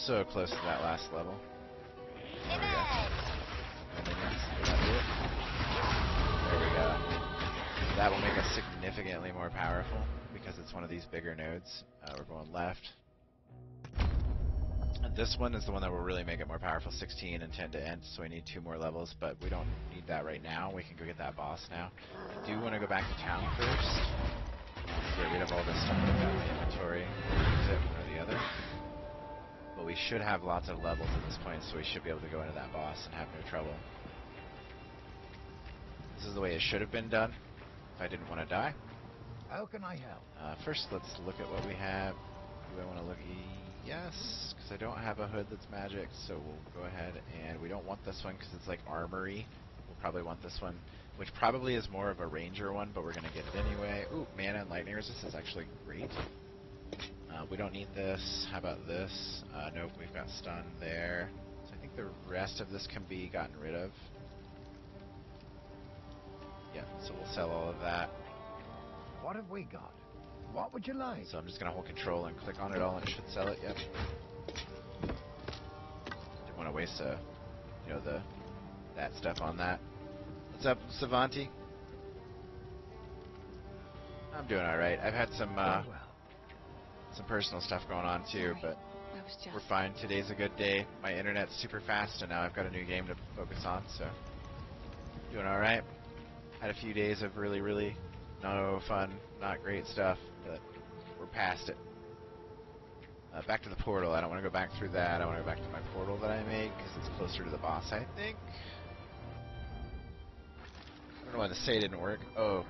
so close to that last level. There we go. Minions. Will that do it? There we go. That will make us significantly more powerful because it's one of these bigger nodes. We're going left. And this one is the one that will really make it more powerful, 16 and 10 to end, so we need 2 more levels, but we don't need that right now. We can go get that boss now. I do want to go back to town first. Get rid of all this stuff we've got in the inventory. Use it, one or the other. But we should have lots of levels at this point, so we should be able to go into that boss and have no trouble. This is the way it should have been done if I didn't want to die. How can I help? First, let's look at what we have. Do I want to look? Yes, because I don't have a hood that's magic, so we'll go ahead and we don't want this one because it's like armory. We'll probably want this one, which probably is more of a ranger one, but we're going to get it anyway. Ooh, mana and lightning resist is actually great. We don't need this. How about this? Nope, we've got stun there. So I think the rest of this can be gotten rid of. Yeah, so we'll sell all of that. What have we got? What would you like? So I'm just going to hold control and click on it all and it should sell it. Yep. Didn't want to waste that stuff on that. What's up, Savanti? I'm doing all right. I've had some personal stuff going on too, but we're fine. Today's a good day. My internet's super fast, and now I've got a new game to focus on, so doing all right. Had a few days of really, really no fun, not great stuff, but we're past it. Back to the portal. I don't want to go back through that. I want to go back to my portal that I made because it's closer to the boss, I think. I don't know why the say didn't work. Oh,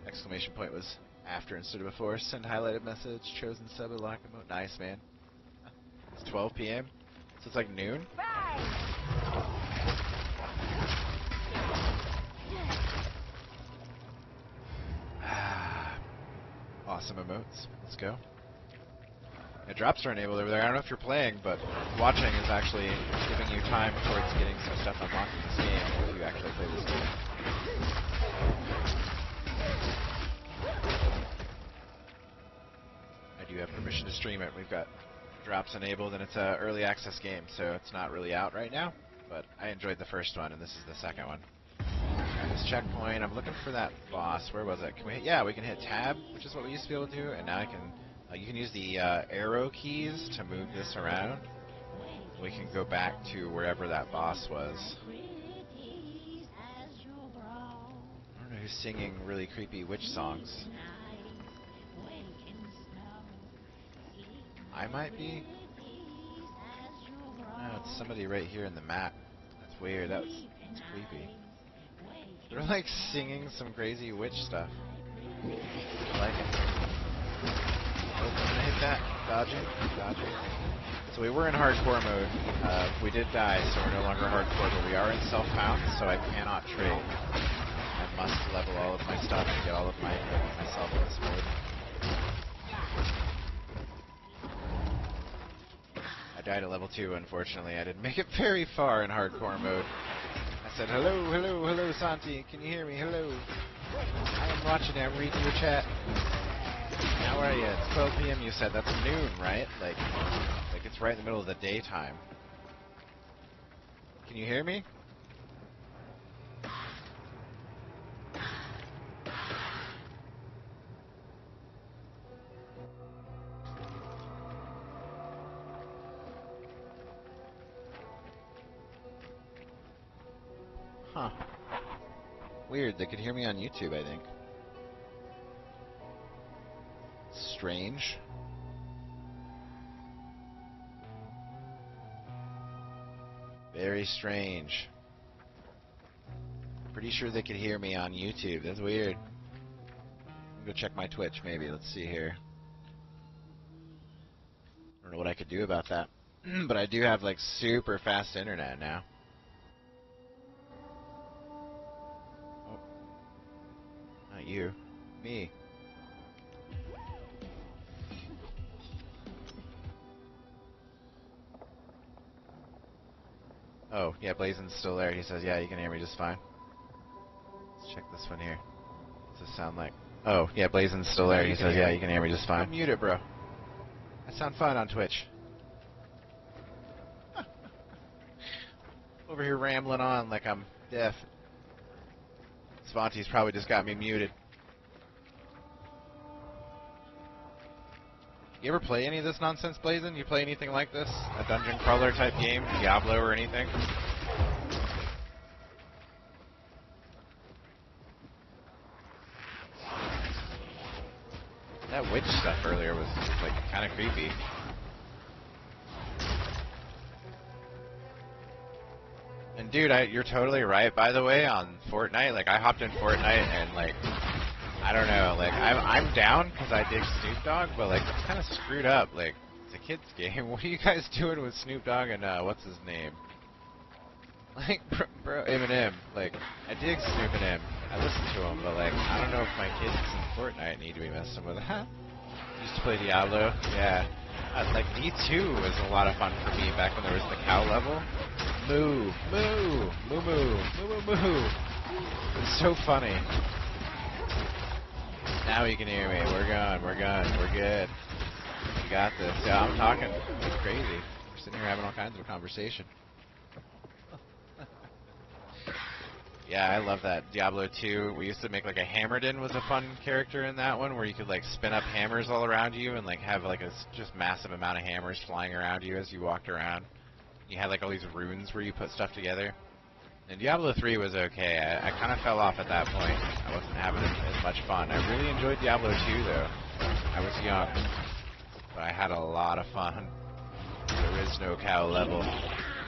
exclamation point was after instead of before. Send highlighted message. Chosen sub at lock mode. Nice, man. It's 12 p.m. So it's like noon. Awesome emotes. Let's go. Yeah, drops are enabled over there. I don't know if you're playing, but watching is actually giving you time towards getting some stuff unlocked in this game if you actually play this game. I do have permission to stream it. We've got drops enabled, and it's an early access game, so it's not really out right now. But I enjoyed the first one, and this is the second one. At this checkpoint, I'm looking for that boss. Where was it? Can we hit? Yeah, we can hit tab, which is what we used to be able to do, and now I can. You can use the arrow keys to move this around. We can go back to wherever that boss was. I don't know who's singing really creepy witch songs. I might be. No, it's somebody right here in the map. That's weird. That's creepy. They're like singing some crazy witch stuff. I like it. Oh, I'm gonna hit that. Dodging. So we were in hardcore mode. We did die, so we're no longer hardcore, but we are in self-found, so I cannot trade. I must level all of my stuff and get all of my equipment myself in this mode. I died at level 2, unfortunately. I didn't make it very far in hardcore mode. I said, hello, Santi. Can you hear me? Hello. I am watching. I'm reading your chat. How are you? It's 12 p.m. You said. That's noon, right? Like it's right in the middle of the daytime. Can you hear me? Huh. Weird. They could hear me on YouTube, I think. Strange. Very strange. Pretty sure they could hear me on YouTube. That's weird. I'll go check my Twitch, maybe. Let's see here. I don't know what I could do about that. But I do have, like, super fast internet now. Oh. Not you. Me. Oh, yeah, Blazen's still there. He says, yeah, you can hear me just fine. Let's check this one here. What's this sound like? Oh, yeah, Blazen's still there. He says, yeah, you can hear me just fine. Mute it, bro. I sound fine on Twitch. over here rambling on like I'm deaf. Svanti's probably just got me muted. You ever play any of this nonsense, Blazin'? You play anything like this? A dungeon crawler type game? Diablo or anything? That witch stuff earlier was like kind of creepy. And dude, you're totally right. By the way, on Fortnite, like I hopped in Fortnite and like I don't know, like I'm down because I dig Snoop Dogg, but like it's kind of screwed up. Like it's a kids game. What are you guys doing with Snoop Dogg and what's his name? Like bro, Eminem. Like I dig Snoop and M. I listen to him, but like I don't know if my kids in Fortnite need to be messing with it. Used to play Diablo. Yeah. Like E2 was a lot of fun for me back when there was the cow level. Moo, moo, moo, moo, moo, moo, moo. It was so funny. Now you can hear me. We're good. We're good. We got this. Yeah, I'm talking. It's crazy. We're sitting here having all kinds of a conversation. Yeah, I love that. Diablo 2, we used to make like a Hammerdin was a fun character in that one where you could like spin up hammers all around you and like have like a just massive amount of hammers flying around you as you walked around. You had like all these runes where you put stuff together. And Diablo 3 was okay. I kind of fell off at that point. I wasn't having as much fun. I really enjoyed Diablo 2 though. I was young, but I had a lot of fun. There is no cow level.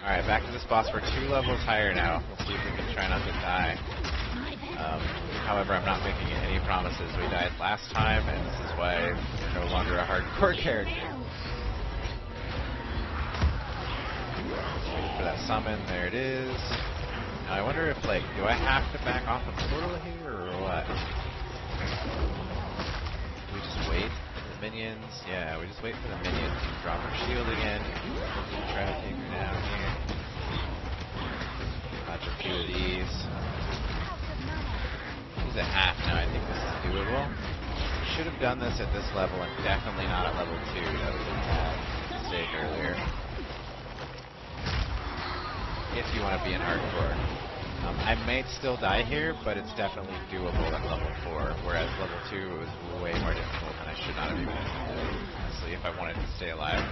Alright, back to this boss. We're 2 levels higher now. We'll see if we can try not to die. However, I'm not making any promises. We died last time, and this is why we're no longer a hardcore character. Waiting for that summon. There it is. Now I wonder if, like, do I have to back off the portal here, or what? Do we just wait for the minions? Yeah, we just wait for the minions to drop her shield again. Try to take her down here. Watch a few of these. She's at half now. I think this is doable. Should have done this at this level and definitely not at level 2. That was a bad mistake earlier. If you want to be in hardcore. I may still die here, but it's definitely doable at level 4, whereas level 2 was way more difficult and I should not have even done it, honestly, if I wanted to stay alive.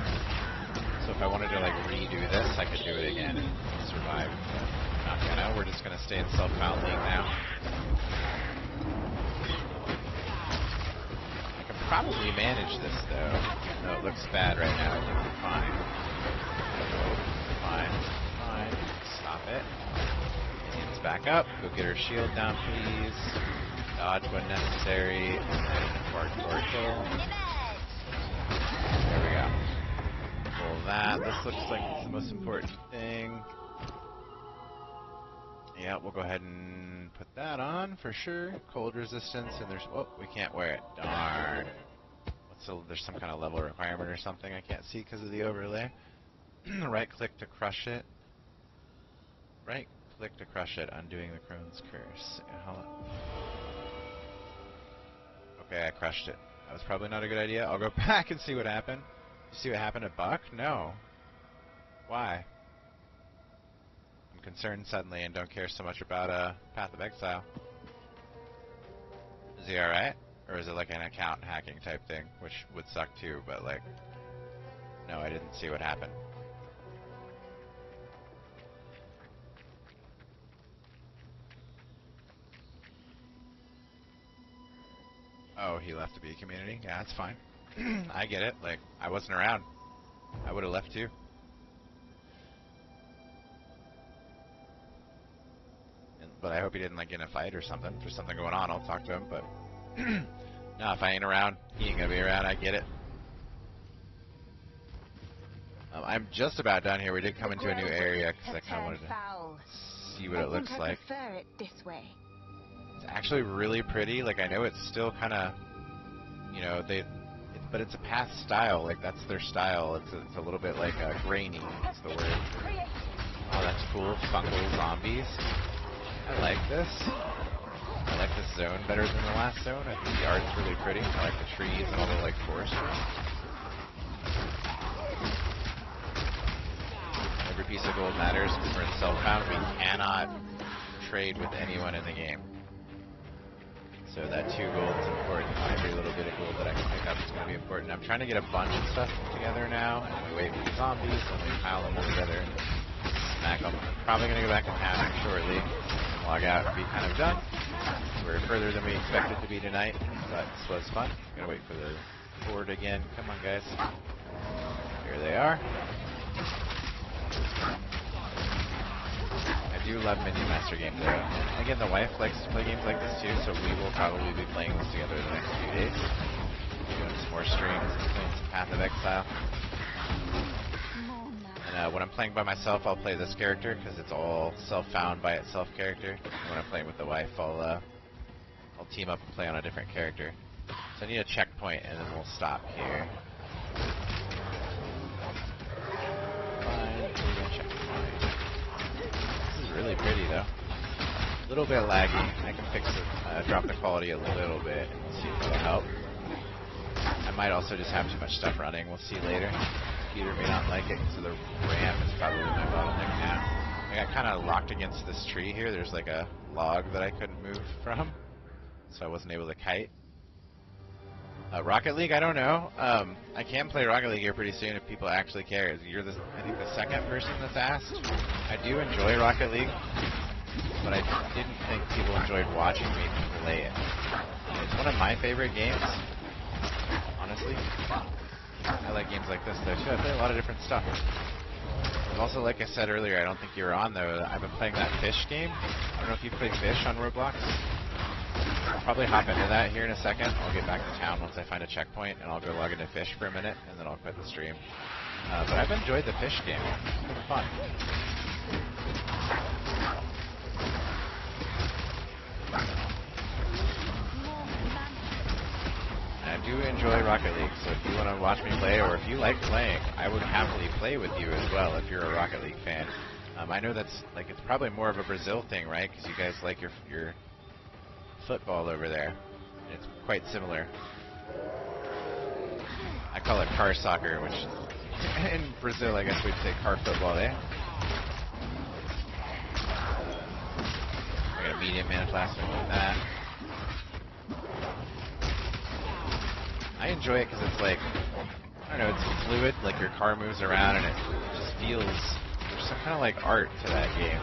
So if I wanted to like redo this, I could do it again and survive. But not gonna. We're just gonna stay in self-found league now. I can probably manage this though. No, it looks bad right now. I think we're fine. Fine. Fine. Stop it. Minions back up. Go get her shield down, please. Dodge when necessary. Hardcore kill. There we go. Pull that. This looks like it's the most important thing. Yeah, we'll go ahead and put that on for sure. Cold resistance, and there's... Oh, we can't wear it. Darn. There's some kind of level requirement or something I can't see because of the overlay. Right click to crush it. Right click to crush it, undoing the Crone's Curse. Okay, I crushed it. That was probably not a good idea. I'll go back and see what happened. You see what happened to Buck? No. Why? I'm concerned suddenly and don't care so much about Path of Exile. Is he alright? Or is it like an account hacking type thing? Which would suck too, but like... No, I didn't see what happened. Oh, he left the B community? Yeah, that's fine. I get it. Like, I wasn't around. I would have left too. But I hope he didn't like get in a fight or something. If there's something going on, I'll talk to him, but... No, if I ain't around, he ain't gonna be around. I get it. I'm just about done here. We did come into a new area because I kind of wanted to see what it looks like. I prefer it this way. It's actually really pretty. Like, I know it's still kind of, you know, but it's a Path style. Like, that's their style. It's a little bit like grainy. That's the word. Oh, that's cool. Fungal zombies. I like this. I like this zone better than the last zone. I think the art's really pretty. I like the trees and all the like forestry. Every piece of gold matters because we're in self-found. We cannot trade with anyone in the game. So that 2 gold is important. Every little bit of gold that I can pick up is going to be important. I'm trying to get a bunch of stuff together now, and we wait for the zombies, and we pile them all together and smack them. Probably going to go back to town shortly, log out and be kind of done. We're further than we expected to be tonight, but this was fun. Gonna wait for the board again. Come on, guys. Here they are. I do love Minion Master games though. And again, the wife likes to play games like this too, so we will probably be playing this together the next few days. Doing some more streams and playing some Path of Exile. And when I'm playing by myself, I'll play this character because it's all self-found by itself character. And when I'm playing with the wife, I'll team up and play on a different character. So I need a checkpoint, and then we'll stop here. This is really pretty, though. A little bit laggy. I can fix it, drop the quality a little bit, and we'll see if it'll help. I might also just have too much stuff running. We'll see later. The computer may not like it, so the ramp is probably my bottleneck now. I got kind of locked against this tree here. There's like a log that I couldn't move from, so I wasn't able to kite. Rocket League, I don't know. I can play Rocket League here pretty soon if people actually care. You're I think the second person that's asked. I do enjoy Rocket League, but I didn't think people enjoyed watching me play it. It's one of my favorite games, honestly. I like games like this though too. I play a lot of different stuff. There's also, like I said earlier, I don't think you were on though, I've been playing that fish game. I don't know if you play fish on Roblox. I'll probably hop into that here in a second. I'll get back to town once I find a checkpoint, and I'll go log into fish for a minute, and then I'll quit the stream. But I've enjoyed the fish game. It's been fun. I do enjoy Rocket League, so if you want to watch me play, or if you like playing, I would happily play with you as well if you're a Rocket League fan. I know that's, like, it's probably more of a Brazil thing, right? Because you guys like your football over there. It's quite similar. I call it car soccer, which in Brazil I guess we'd say car football, eh? I got a medium mana Flask with that. I enjoy it because it's like, I don't know, it's fluid, like your car moves around and it just feels, there's some kind of like art to that game.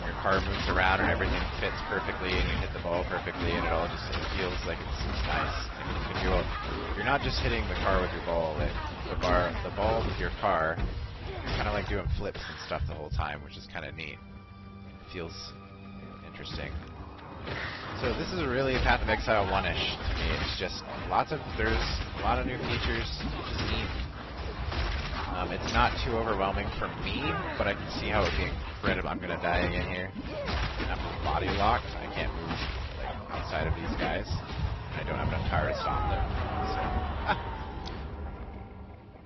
Your car moves around and everything fits perfectly and you hit the ball perfectly and it all just feels like it's nice. Like you're not just hitting the car with your ball, like the ball with your car, you're kind of like doing flips and stuff the whole time, which is kind of neat. It feels interesting. So this is really Path of Exile 1-ish to me. It's just there's a lot of new features, which is neat. It's not too overwhelming for me, but I can see how it would be incredible. I'm going to die again here. I'm body locked. I can't move like outside of these guys. And I don't have enough power to stop them. So,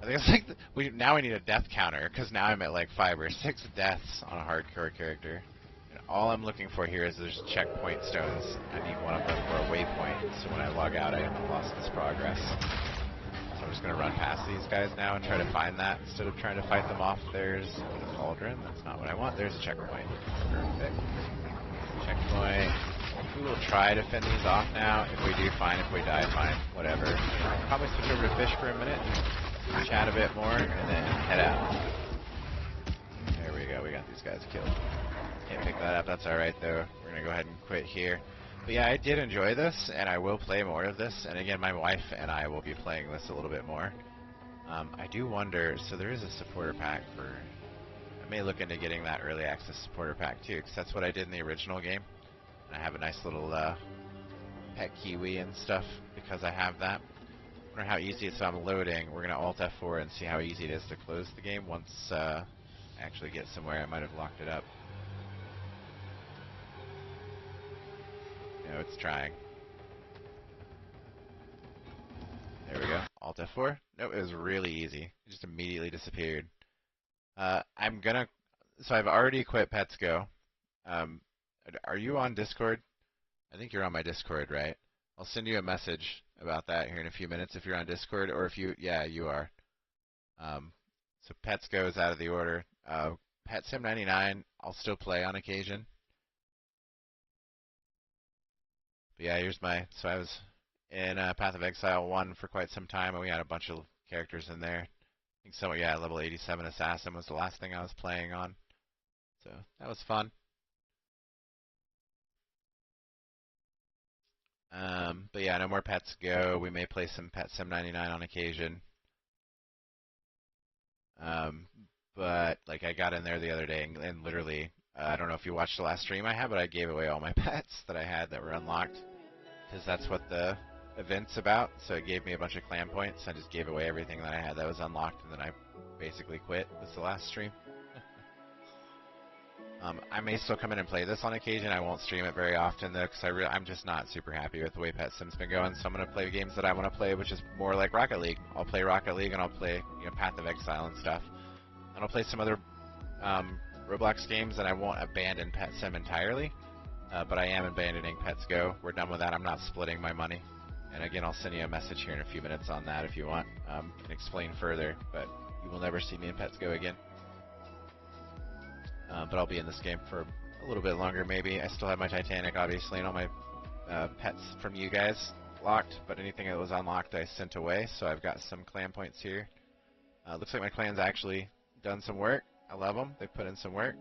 I think it's like now we need a death counter because now I'm at like 5 or 6 deaths on a hardcore character. And all I'm looking for here is there's checkpoint stones. I need one of them for a waypoint, so when I log out I haven't lost this progress. So I'm just going to run past these guys now and try to find that instead of trying to fight them off. There's a cauldron. That's not what I want. There's a checkpoint. Perfect. Checkpoint. We will try to fend these off now. If we do, fine. If we die, fine. Whatever. Probably switch over to fish for a minute, chat a bit more, and then head out. There we go. We got these guys killed. Can't pick that up. That's alright, though. We're going to go ahead and quit here. But yeah, I did enjoy this, and I will play more of this. And again, my wife and I will be playing this a little bit more. I do wonder, so there is a supporter pack for... I may look into getting that early access supporter pack, too, because that's what I did in the original game. And I have a nice little pet kiwi and stuff because I have that. I wonder how easy it's on loading. We're going to Alt F4 and see how easy it is to close the game once I actually get somewhere. I might have locked it up. No, it's trying. There we go. Alt F4. Nope, it was really easy. It just immediately disappeared. I'm gonna... So I've already quit Pets Go. Are you on Discord? I think you're on my Discord, right? I'll send you a message about that here in a few minutes if you're on Discord, or if you... Yeah, you are. So Pets Go is out of the order. Pet Sim 99, I'll still play on occasion. But yeah, here's my. So I was in Path of Exile 1 for quite some time, and we had a bunch of characters in there. I think so. Yeah, level 87 Assassin was the last thing I was playing on. So that was fun. But yeah, no more Pets Go. We may play some Pet Sim 99 on occasion. But like I got in there the other day and literally, I don't know if you watched the last stream I had, but I gave away all my pets that I had that were unlocked because that's what the event's about. So it gave me a bunch of clan points. I just gave away everything that I had that was unlocked, and then I basically quit. This is the last stream. I may still come in and play this on occasion. I won't stream it very often though, because I'm just not super happy with the way Pet Sim's been going. So I'm gonna play games that I want to play, which is more like Rocket League. I'll play Rocket League and I'll play Path of Exile and stuff. And I'll play some other Roblox games, and I won't abandon Pet Sim entirely. But I am abandoning Pets Go. We're done with that. I'm not splitting my money. And again, I'll send you a message here in a few minutes on that if you want. Can explain further, but you will never see me in Pets Go again. But I'll be in this game for a little bit longer, maybe. I still have my Titanic, obviously, and all my pets from you guys locked. But anything that was unlocked, I sent away. So I've got some clan points here. Looks like my clan's actually done some work. I love them. They put in some work.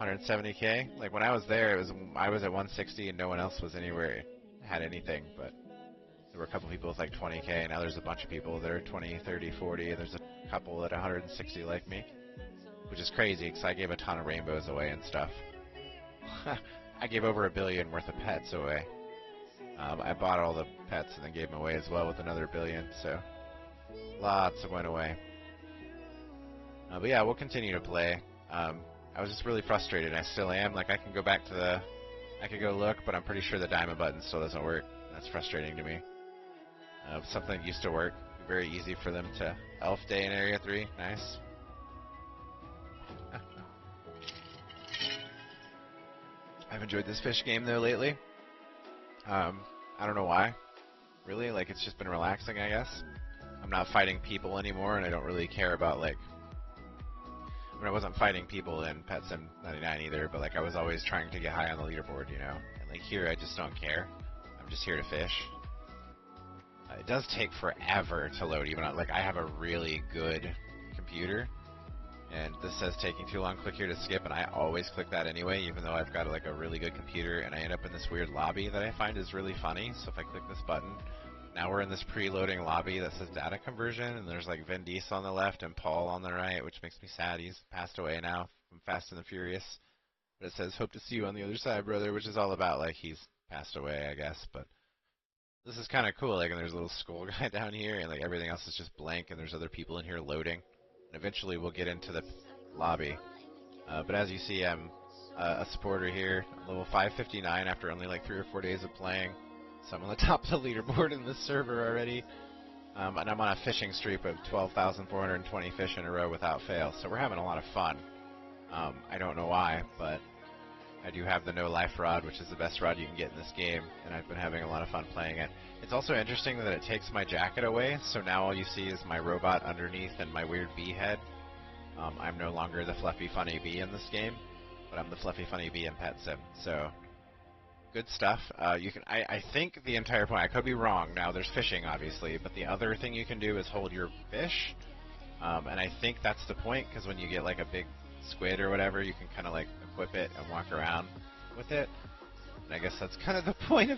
170k. Like when I was there, I was at 160 and no one else was anywhere had anything. But there were a couple people with like 20k. Now there's a bunch of people that are 20, 30, 40. There's a couple at 160 like me, which is crazy because I gave a ton of rainbows away and stuff. I gave over $1 billion worth of pets away. I bought all the pets and then gave them away as well with another $1 billion. So lots went away. But yeah, we'll continue to play. I was just really frustrated. I still am. Like I can go back to I could go look, but I'm pretty sure the diamond button still doesn't work. That's frustrating to me. Something that used to work. Very easy for them to elf day in Area 3. Nice. I've enjoyed this fish game though lately. I don't know why. Really, like it's just been relaxing, I guess. I'm not fighting people anymore, and I don't really care about like. I wasn't fighting people in Pet Sim 99 either, but like I was always trying to get high on the leaderboard, And like here, I just don't care. I'm just here to fish. It does take forever to load, even on, like I have a really good computer, and this says taking too long. Click here to skip, and I always click that anyway, even though I've got like a really good computer, and I end up in this weird lobby that I find is really funny. So if I click this button. Now we're in this preloading lobby that says data conversion, and there's like Vin Diesel on the left and Paul on the right, which makes me sad. He's passed away now from Fast and the Furious. But it says, hope to see you on the other side, brother, which is all about like he's passed away, I guess. But this is kind of cool. Like, and there's a little skull guy down here, and like everything else is just blank, and there's other people in here loading. And eventually we'll get into the lobby. But as you see, I'm a supporter here, level 559 after only like 3 or 4 days of playing. So I'm on the top of the leaderboard in this server already. And I'm on a fishing streak of 12,420 fish in a row without fail. So we're having a lot of fun. I don't know why, but I do have the no life rod, which is the best rod you can get in this game. And I've been having a lot of fun playing it. It's also interesting that it takes my jacket away. So now all you see is my robot underneath and my weird bee head. I'm no longer the fluffy funny bee in this game, but I'm the fluffy funny bee in Pet Sim. So good stuff. I think the entire point, I could be wrong. Now there's fishing obviously, but the other thing you can do is hold your fish. And I think that's the point, because when you get like a big squid or whatever, you can kind of like equip it and walk around with it. And I guess that's kind of the point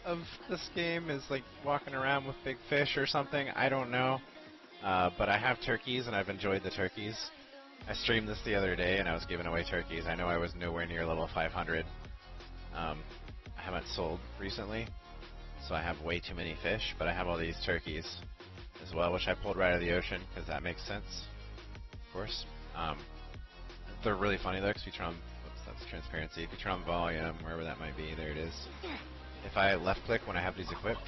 of this game, is like walking around with big fish or something. I don't know. But I have turkeys, and I've enjoyed the turkeys. I streamed this the other day, and I was giving away turkeys. I know I was nowhere near level 500. I haven't sold recently, so I have way too many fish, but I have all these turkeys as well, which I pulled right out of the ocean, because that makes sense, of course. They're really funny though, because if you turn on, whoops, that's transparency. If you turn on volume, wherever that might be, there it is. If I left click when I have these equipped,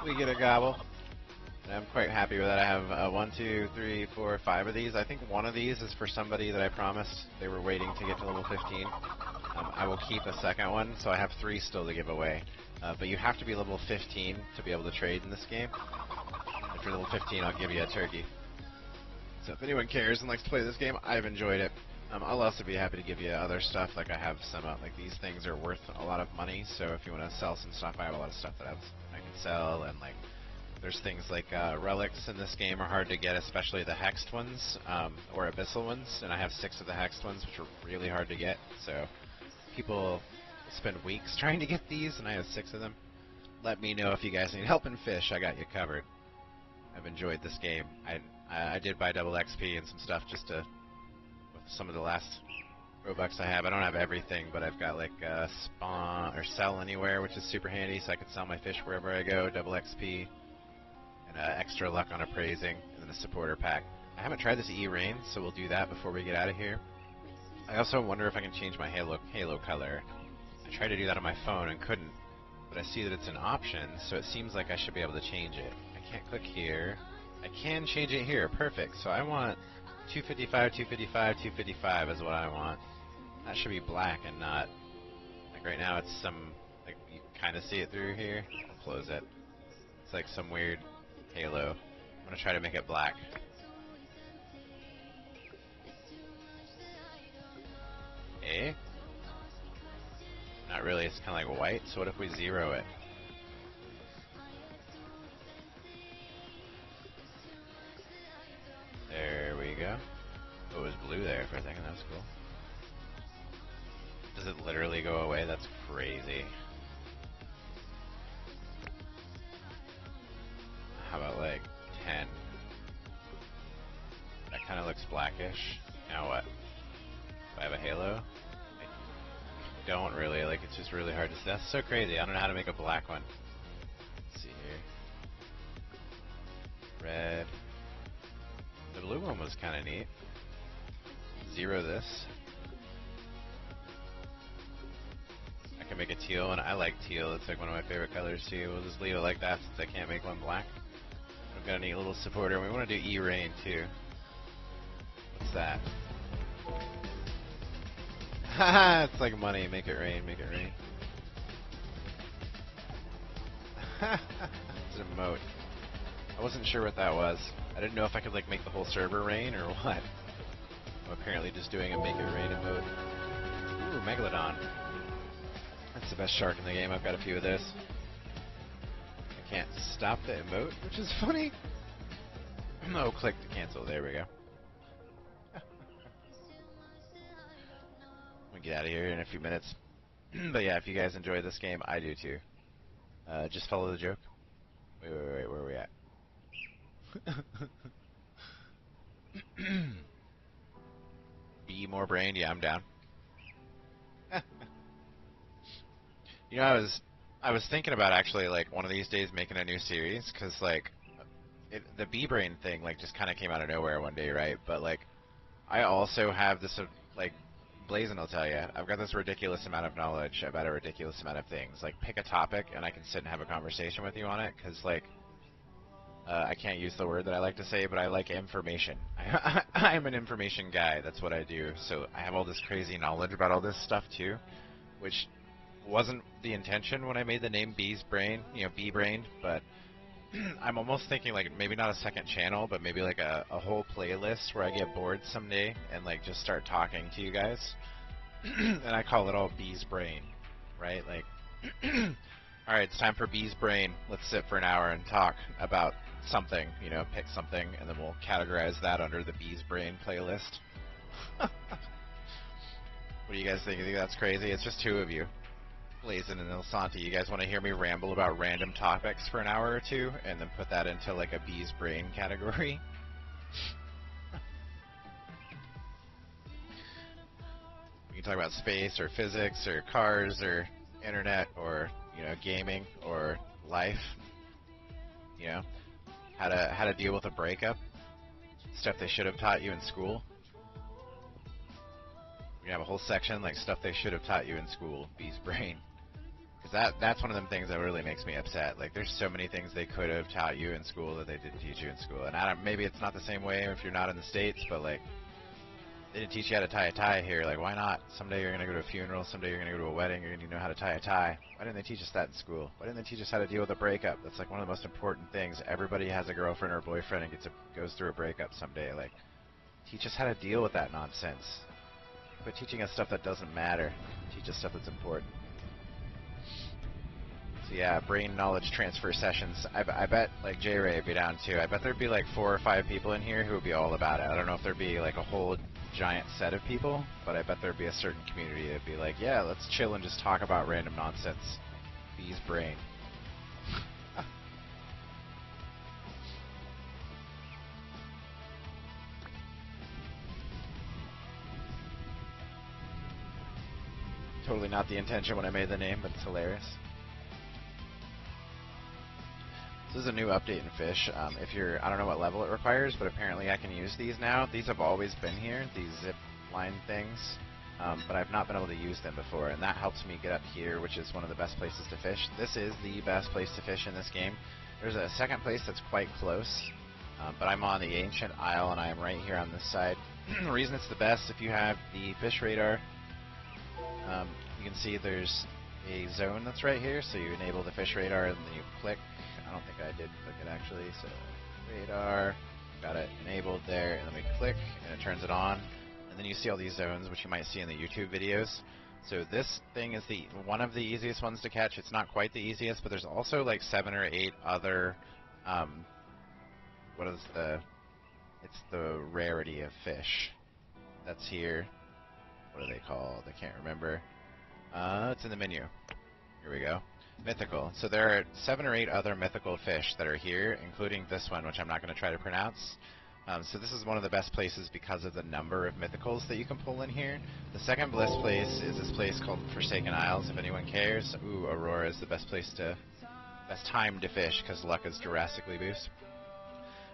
we get a gobble. And I'm quite happy with that. I have 1, 2, 3, 4, 5 of these. I think one of these is for somebody that I promised they were waiting to get to level 15. I will keep a second one, so I have 3 still to give away. But you have to be level 15 to be able to trade in this game. If you're level 15, I'll give you a turkey. So if anyone cares and likes to play this game, I've enjoyed it. I'll also be happy to give you other stuff. Like I have some, like these things are worth a lot of money. So if you want to sell some stuff, I have a lot of stuff that I can sell. And like, there's things like relics in this game are hard to get, especially the hexed ones or abyssal ones. And I have 6 of the hexed ones, which are really hard to get. So people spend weeks trying to get these, and I have 6 of them. Let me know if you guys need help in fish. I got you covered. I've enjoyed this game. I did buy double XP and some stuff just to with some of the last Robux I have. I don't have everything, but I've got like spawn or sell anywhere, which is super handy, so I can sell my fish wherever I go. Double XP and extra luck on appraising, and then a supporter pack. I haven't tried this E-Rain, so we'll do that before we get out of here. I also wonder if I can change my halo color. I tried to do that on my phone and couldn't, but I see that it's an option, so it seems like I should be able to change it. I can't click here. I can change it here. Perfect. So I want 255, 255, 255 is what I want. That should be black and not... Like right now it's some... Like you kind of see it through here. I'll close it. It's like some weird halo. I'm going to try to make it black. Eh? Not really. It's kind of like white. So what if we zero it? There we go. Oh, it was blue there for a second. That was cool. Does it literally go away? That's crazy. How about like 10? That kind of looks blackish. Now what? Do I have a halo? I don't really. Like, it's just really hard to see. That's so crazy. I don't know how to make a black one. Let's see here. Red. The blue one was kind of neat. Zero this. I can make a teal, and I like teal. It's like one of my favorite colors too. We'll just leave it like that since I can't make one black. I've got a neat little supporter. We want to do E-Rain too. What's that? Haha, it's like money. Make it rain, make it rain. It's an emote. I wasn't sure what that was. I didn't know if I could like make the whole server rain or what. I'm apparently just doing a make it rain emote. Ooh, Megalodon. That's the best shark in the game. I've got a few of those. I can't stop the emote, which is funny. Oh, click to cancel. There we go. We'll get out of here in a few minutes. But yeah, if you guys enjoy this game, I do too. Just follow the joke. Wait, where are we at? Be more brained? Yeah, I'm down. You know, I was thinking about actually like one of these days making a new series, because like the bee brain thing like just kind of came out of nowhere one day, right? But like I also have this like Blazin will tell you, I've got this ridiculous amount of knowledge about a ridiculous amount of things. Like pick a topic and I can sit and have a conversation with you on it, because like I can't use the word that I like to say, but I like information. I'm an information guy. That's what I do. So I have all this crazy knowledge about all this stuff too, which wasn't the intention when I made the name Bee's Brain, you know, Bee Brained, but I'm almost thinking like maybe not a second channel, but maybe like a whole playlist where I get bored someday and like just start talking to you guys. And I call it all Bee's Brain, right? Like, alright, it's time for Bee's Brain. Let's sit for an hour and talk about something, you know, pick something, and then we'll categorize that under the Bee's Brain playlist. What do you guys think? You think that's crazy? It's just 2 of you. Blazin and Ilsanti, you guys want to hear me ramble about random topics for an hour or 2, and then put that into like a Bee's Brain category? We can talk about space, or physics, or cars, or internet, or, you know, gaming, or life. You know, how to deal with a breakup, stuff they should have taught you in school. We have a whole section like stuff they should have taught you in school, Bee's Brain. Because that's one of them things that really makes me upset. Like, there's so many things they could have taught you in school that they didn't teach you in school. And maybe it's not the same way if you're not in the States, but like, They didn't teach you how to tie a tie here. Like, why not? Someday you're going to go to a funeral. Someday you're going to go to a wedding. You're going to know how to tie a tie. Why didn't they teach us that in school? Why didn't they teach us how to deal with a breakup? That's like one of the most important things. Everybody has a girlfriend or a boyfriend and goes through a breakup someday. Like, teach us how to deal with that nonsense. Quit teaching us stuff that doesn't matter. Teach us stuff that's important. So yeah, brain knowledge transfer sessions. I bet like J-Ray would be down too. I bet there'd be like 4 or 5 people in here who would be all about it. I don't know if there'd be like a whole giant set of people, but I bet there'd be a certain community that'd be like, yeah, let's chill and just talk about random nonsense. Bee's brain. Totally not the intention when I made the name, but it's hilarious. This is a new update in Fish. If you're, I don't know what level it requires, but apparently I can use these now. These have always been here, these zip line things, but I've not been able to use them before, and that helps me get up here, which is one of the best places to fish. This is the best place to fish in this game. There's a second place that's quite close, but I'm on the Ancient Isle, and I am right here on this side. The reason it's the best, if you have the fish radar, you can see there's a zone that's right here, so you enable the fish radar, and then you click. I don't think I did click it actually, so radar, got it enabled there, and then we click, and it turns it on, and then you see all these zones, which you might see in the YouTube videos. So this thing is one of the easiest ones to catch. It's not quite the easiest, but there's also like 7 or 8 other, it's the rarity of fish that's here. What are they called? I can't remember. It's in the menu. Here we go. Mythical. So there are 7 or 8 other mythical fish that are here, including this one, which I'm not going to try to pronounce. So this is one of the best places because of the number of mythicals that you can pull in here. The second bliss place is this place called Forsaken Isles, if anyone cares. Ooh, Aurora is the best time to fish because luck is drastically boost.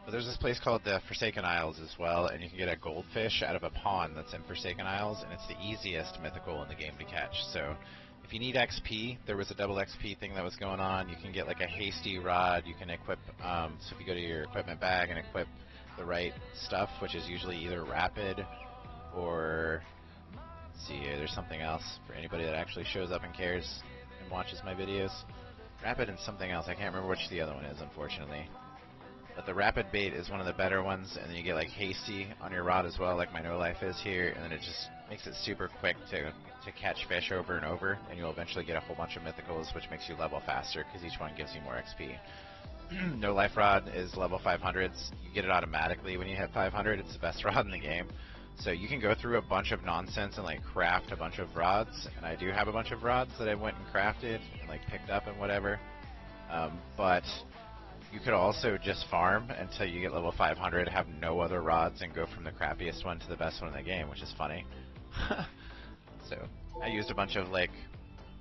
But there's this place called the Forsaken Isles as well, and you can get a goldfish out of a pond that's in Forsaken Isles, and it's the easiest mythical in the game to catch. So if you need XP, there was a double XP thing that was going on. You can get like a hasty rod. You can equip, so if you go to your equipment bag and equip the right stuff, which is usually either rapid or, let's see here, there's something else for anybody that actually shows up and cares and watches my videos. Rapid and something else. I can't remember which the other one is, unfortunately. But the rapid bait is one of the better ones, and then you get like hasty on your rod as well, like my no life is here, and then it just makes it super quick to catch fish over and over, and you'll eventually get a whole bunch of mythicals, which makes you level faster because each one gives you more XP. No life rod is level 500s. You get it automatically when you hit 500. It's the best rod in the game. So you can go through a bunch of nonsense and like craft a bunch of rods, and I do have a bunch of rods that I went and crafted and like picked up and whatever. But you could also just farm until you get level 500, have no other rods, and go from the crappiest one to the best one in the game, which is funny. So I used a bunch of like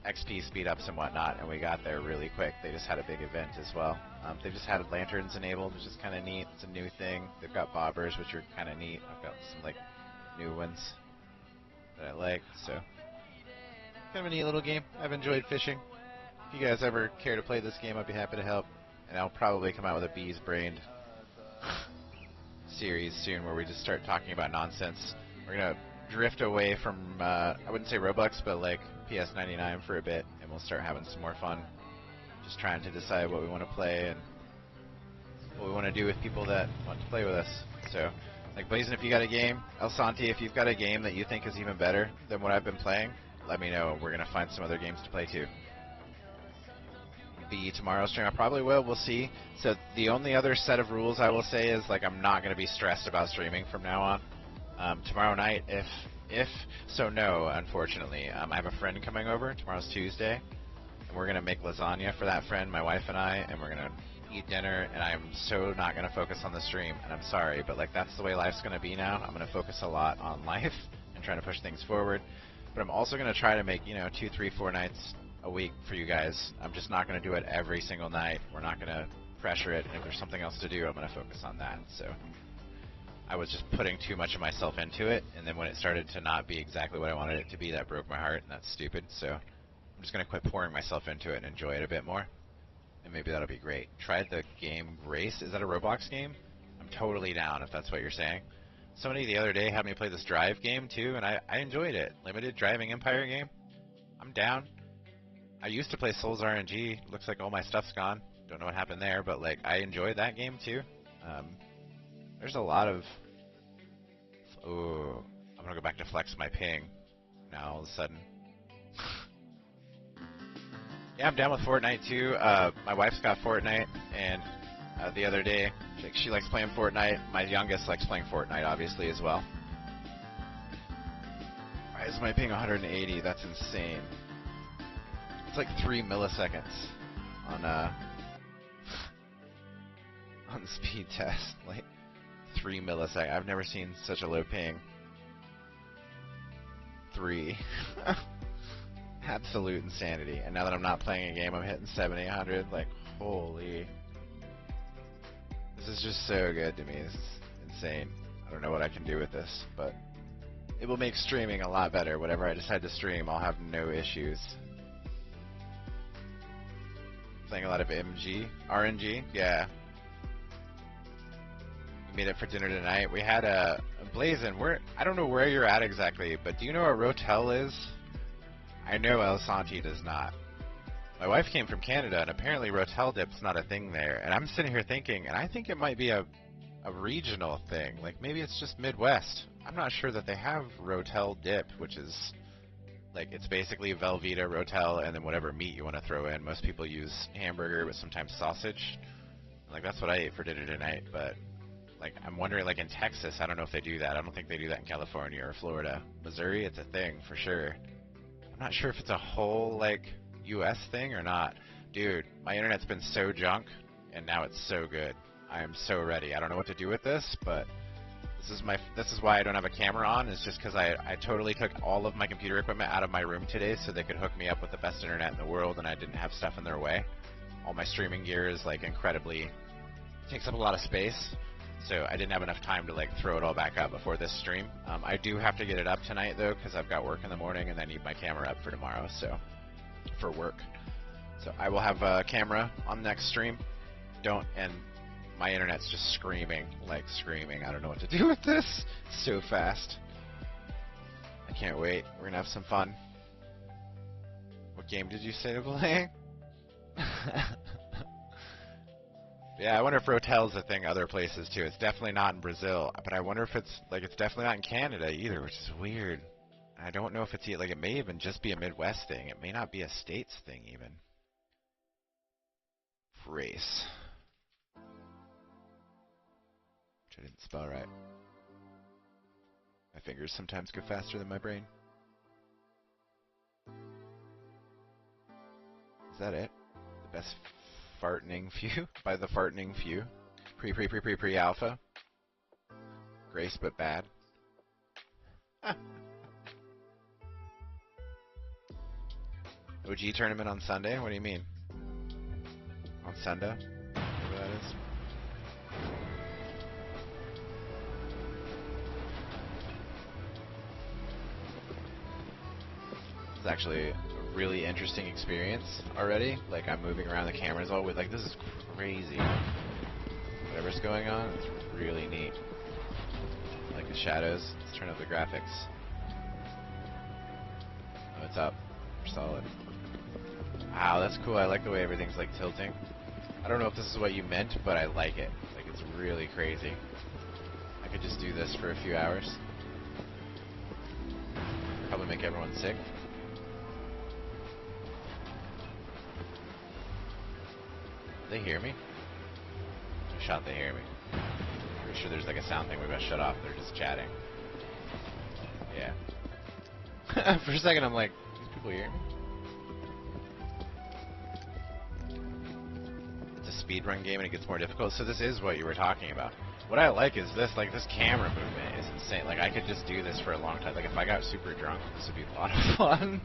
XP speed ups and whatnot, and we got there really quick. They just had a big event as well. They just had lanterns enabled, which is kind of neat. It's a new thing. They've got bobbers, which are kind of neat. I've got some like new ones that I like. So kind of a neat little game. I've enjoyed fishing. If you guys ever care to play this game, I'd be happy to help. And I'll probably come out with a Bees Brained series soon where we just start talking about nonsense. We're going to drift away from, I wouldn't say Roblox, but like PS99 for a bit, and we'll start having some more fun. Just trying to decide what we want to play and what we want to do with people that want to play with us. So, like Blazin', if you got a game, El Santi, if you've got a game that you think is even better than what I've been playing, let me know. We're going to find some other games to play too. Tomorrow's stream, I probably will. We'll see. So the only other set of rules I will say is like I'm not going to be stressed about streaming from now on. Tomorrow night, no, unfortunately. I have a friend coming over. Tomorrow's Tuesday, and we're going to make lasagna for that friend, my wife and I, and we're going to eat dinner. And I'm so not going to focus on the stream. And I'm sorry, but like that's the way life's going to be now. I'm going to focus a lot on life and trying to push things forward. But I'm also going to try to make 2, 3, 4 nights a week for you guys. I'm just not going to do it every single night. We're not going to pressure it, and if there's something else to do, I'm going to focus on that. So I was just putting too much of myself into it, and then when it started to not be exactly what I wanted it to be, that broke my heart, and that's stupid. So I'm just going to quit pouring myself into it and enjoy it a bit more, and maybe that'll be great. Tried the game Grace. Is that a Roblox game? I'm totally down if that's what you're saying. Somebody the other day had me play this drive game too, and I enjoyed it. Limited driving empire game. I'm down. I used to play Souls RNG. Looks like all my stuff's gone. Don't know what happened there, but like I enjoyed that game too. There's a lot of. Oh, I'm gonna go back to flex my ping now. All of a sudden. Yeah, I'm down with Fortnite too. My wife's got Fortnite, and the other day she likes playing Fortnite. My youngest likes playing Fortnite, obviously, as well. Why is my ping 180? That's insane. It's like 3 milliseconds on on the speed test. Like 3 milliseconds. I've never seen such a low ping. 3. Absolute insanity. And now that I'm not playing a game, I'm hitting 700-800. Like, holy. This is just so good to me. This is insane. I don't know what I can do with this, but it will make streaming a lot better. Whatever I decide to stream, I'll have no issues. Playing a lot of RNG? Yeah. We made it for dinner tonight. We had a Blazin'. I don't know where you're at exactly, but do you know where Rotel is? I know El Santi does not. My wife came from Canada, and apparently Rotel dip's not a thing there. And I'm sitting here thinking, and I think it might be a regional thing. Like, maybe it's just Midwest. I'm not sure that they have Rotel dip, which is, like, it's basically Velveeta, Rotel, and then whatever meat you want to throw in. Most people use hamburger, but sometimes sausage. Like, that's what I ate for dinner tonight, but, like, I'm wondering, like, in Texas, I don't know if they do that. I don't think they do that in California or Florida. Missouri, it's a thing, for sure. I'm not sure if it's a whole, like, US thing or not. Dude, my internet's been so junk, and now it's so good. I am so ready. I don't know what to do with this, but this is why I don't have a camera on, is just because I totally took all of my computer equipment out of my room today so they could hook me up with the best internet in the world, and I didn't have stuff in their way. All my streaming gear is, like, incredibly... takes up a lot of space, so I didn't have enough time to, like, throw it all back up before this stream. I do have to get it up tonight, though, because I've got work in the morning, and I need my camera up for tomorrow, so... for work. So I will have a camera on the next stream. And my internet's just screaming, like screaming. I don't know what to do with this. It's so fast. I can't wait. We're gonna have some fun. What game did you say to play? Yeah, I wonder if Rotel's a thing other places too. It's definitely not in Brazil, but I wonder if it's definitely not in Canada either, which is weird. I don't know if it's like, it may even just be a Midwest thing. It may not be a States thing even. Race. Which I didn't spell right. My fingers sometimes go faster than my brain. Is that it? The best fartening few? By the fartening few? Pre-alpha? Grace but bad? OG tournament on Sunday? What do you mean? On Sunday? Whatever that is. It's actually a really interesting experience already. Like, I'm moving around the cameras all with, like, this is crazy. Whatever's going on, it's really neat. I like the shadows. Let's turn up the graphics. Oh, it's up. We're solid. Wow, that's cool. I like the way everything's, like, tilting. I don't know if this is what you meant, but I like it. Like, it's really crazy. I could just do this for a few hours. Probably make everyone sick. Do they hear me? No shot they hear me. Pretty sure there's, like, a sound thing we gotta shut off. They're just chatting. Yeah. For a second, I'm like, these people hear me? Speedrun game and it gets more difficult, so this is what you were talking about. What I like is this, like, this camera movement is insane. Like, I could just do this for a long time. Like, if I got super drunk, this would be a lot of fun.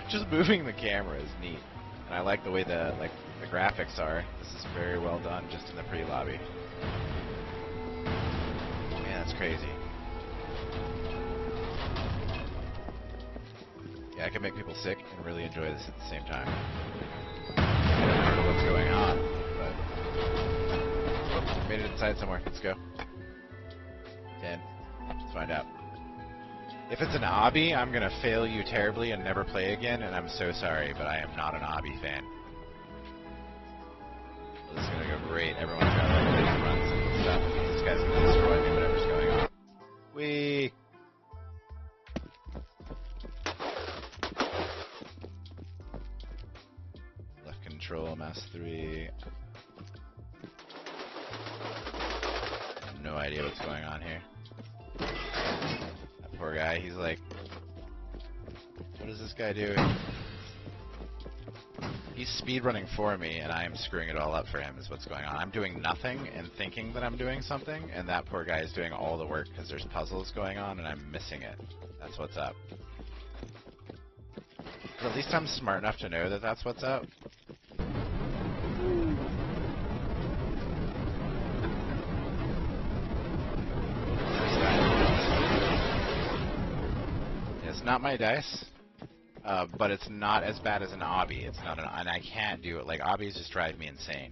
Just moving the camera is neat. And I like the way the graphics are. This is very well done just in the pre-lobby. Man, that's crazy. Yeah, I can make people sick and really enjoy this at the same time. I don't know what's going on, but made it inside somewhere. Let's go. 10. Let's find out. If it's an obby, I'm gonna fail you terribly and never play again, and I'm so sorry, but I am not an obby fan. Well, this is gonna go great. Everyone's got like laser runs and stuff. This guy's gonna destroy me, whatever's going on. Whee! Left control, mouse 3. I have no idea what's going on here. That poor guy, he's like, what is this guy doing? He's speedrunning for me, and I am screwing it all up for him, is what's going on. I'm doing nothing and thinking that I'm doing something, and that poor guy is doing all the work because there's puzzles going on, and I'm missing it. That's what's up. But at least I'm smart enough to know that that's what's up. It's not my dice. But it's not as bad as an obby. It's not and I can't do it. Like, obbies just drive me insane.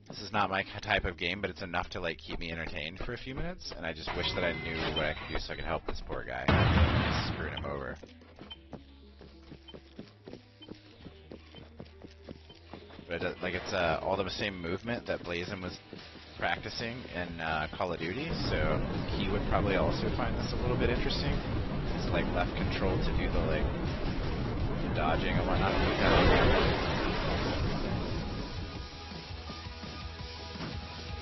This is not my type of game, but it's enough to, like, keep me entertained for a few minutes, and I just wish that I knew what I could do so I could help this poor guy. I'm screwing him over. But, like, it's all the same movement that Blazin was practicing in Call of Duty, so he would probably also find this a little bit interesting. It's, like, left control to do the, like, dodging and whatnot.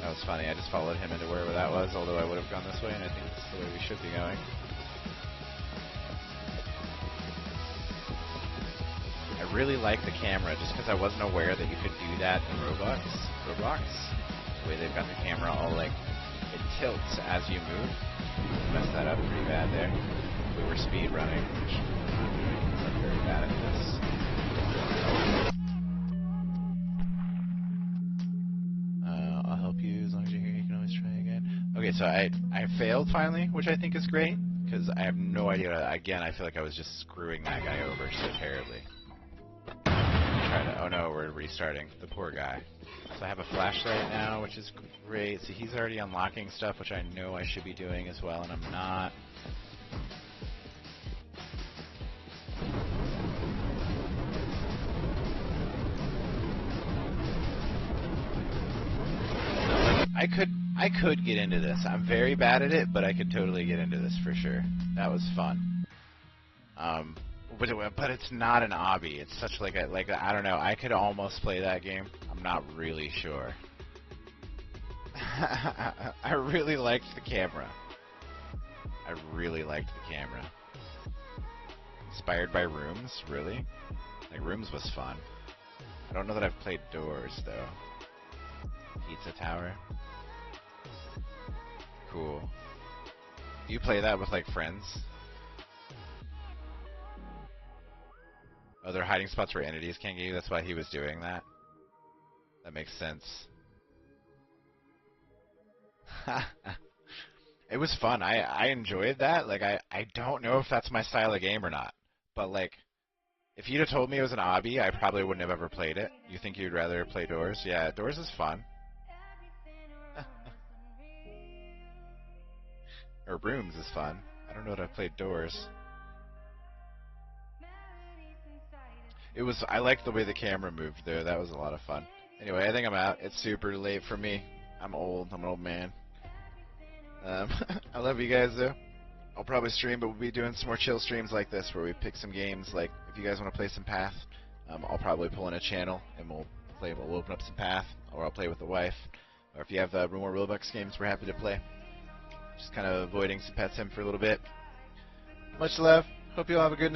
That was funny. I just followed him into wherever that was, although I would have gone this way, and I think this is the way we should be going. I really like the camera, just because I wasn't aware that you could do that in Roblox. The way they've got the camera all, like, it tilts as you move. Messed that up pretty bad there. We were speed running, which I'm very bad at this. I'll help you as long as you're here. You can always try again. Okay, so I failed finally, which I think is great, because I have no idea. Again, I feel like I was just screwing that guy over so terribly. Oh no, we're restarting. The poor guy. So I have a flashlight now, which is great. So he's already unlocking stuff, which I know I should be doing as well, and I'm not. I could get into this. I'm very bad at it, but I could totally get into this for sure. That was fun. But it's not an obby. It's such like a I don't know. I could almost play that game. I'm not really sure. I really liked the camera. Inspired by Rooms, really? Like, Rooms was fun. I don't know that I've played Doors, though. Pizza Tower. Cool. Do you play that with, like, friends? Oh, there are hiding spots where entities can't get you? That's why he was doing that? That makes sense. It was fun. I enjoyed that. Like, I don't know if that's my style of game or not. But, like, if you'd have told me it was an obby, I probably wouldn't have ever played it. You think you'd rather play Doors? Yeah, Doors is fun. Or Rooms is fun. I don't know that I've played Doors. I liked the way the camera moved there. That was a lot of fun. Anyway, I think I'm out. It's super late for me. I'm old. I'm an old man. I love you guys, though. I'll probably stream, but we'll be doing some more chill streams like this where we pick some games. Like, if you guys want to play some Path, I'll probably pull in a channel and we'll open up some Path, or I'll play with the wife. Or if you have more Roblox games, we're happy to play. Just kind of avoiding some Pet Sim for a little bit. Much love. Hope you all have a good night.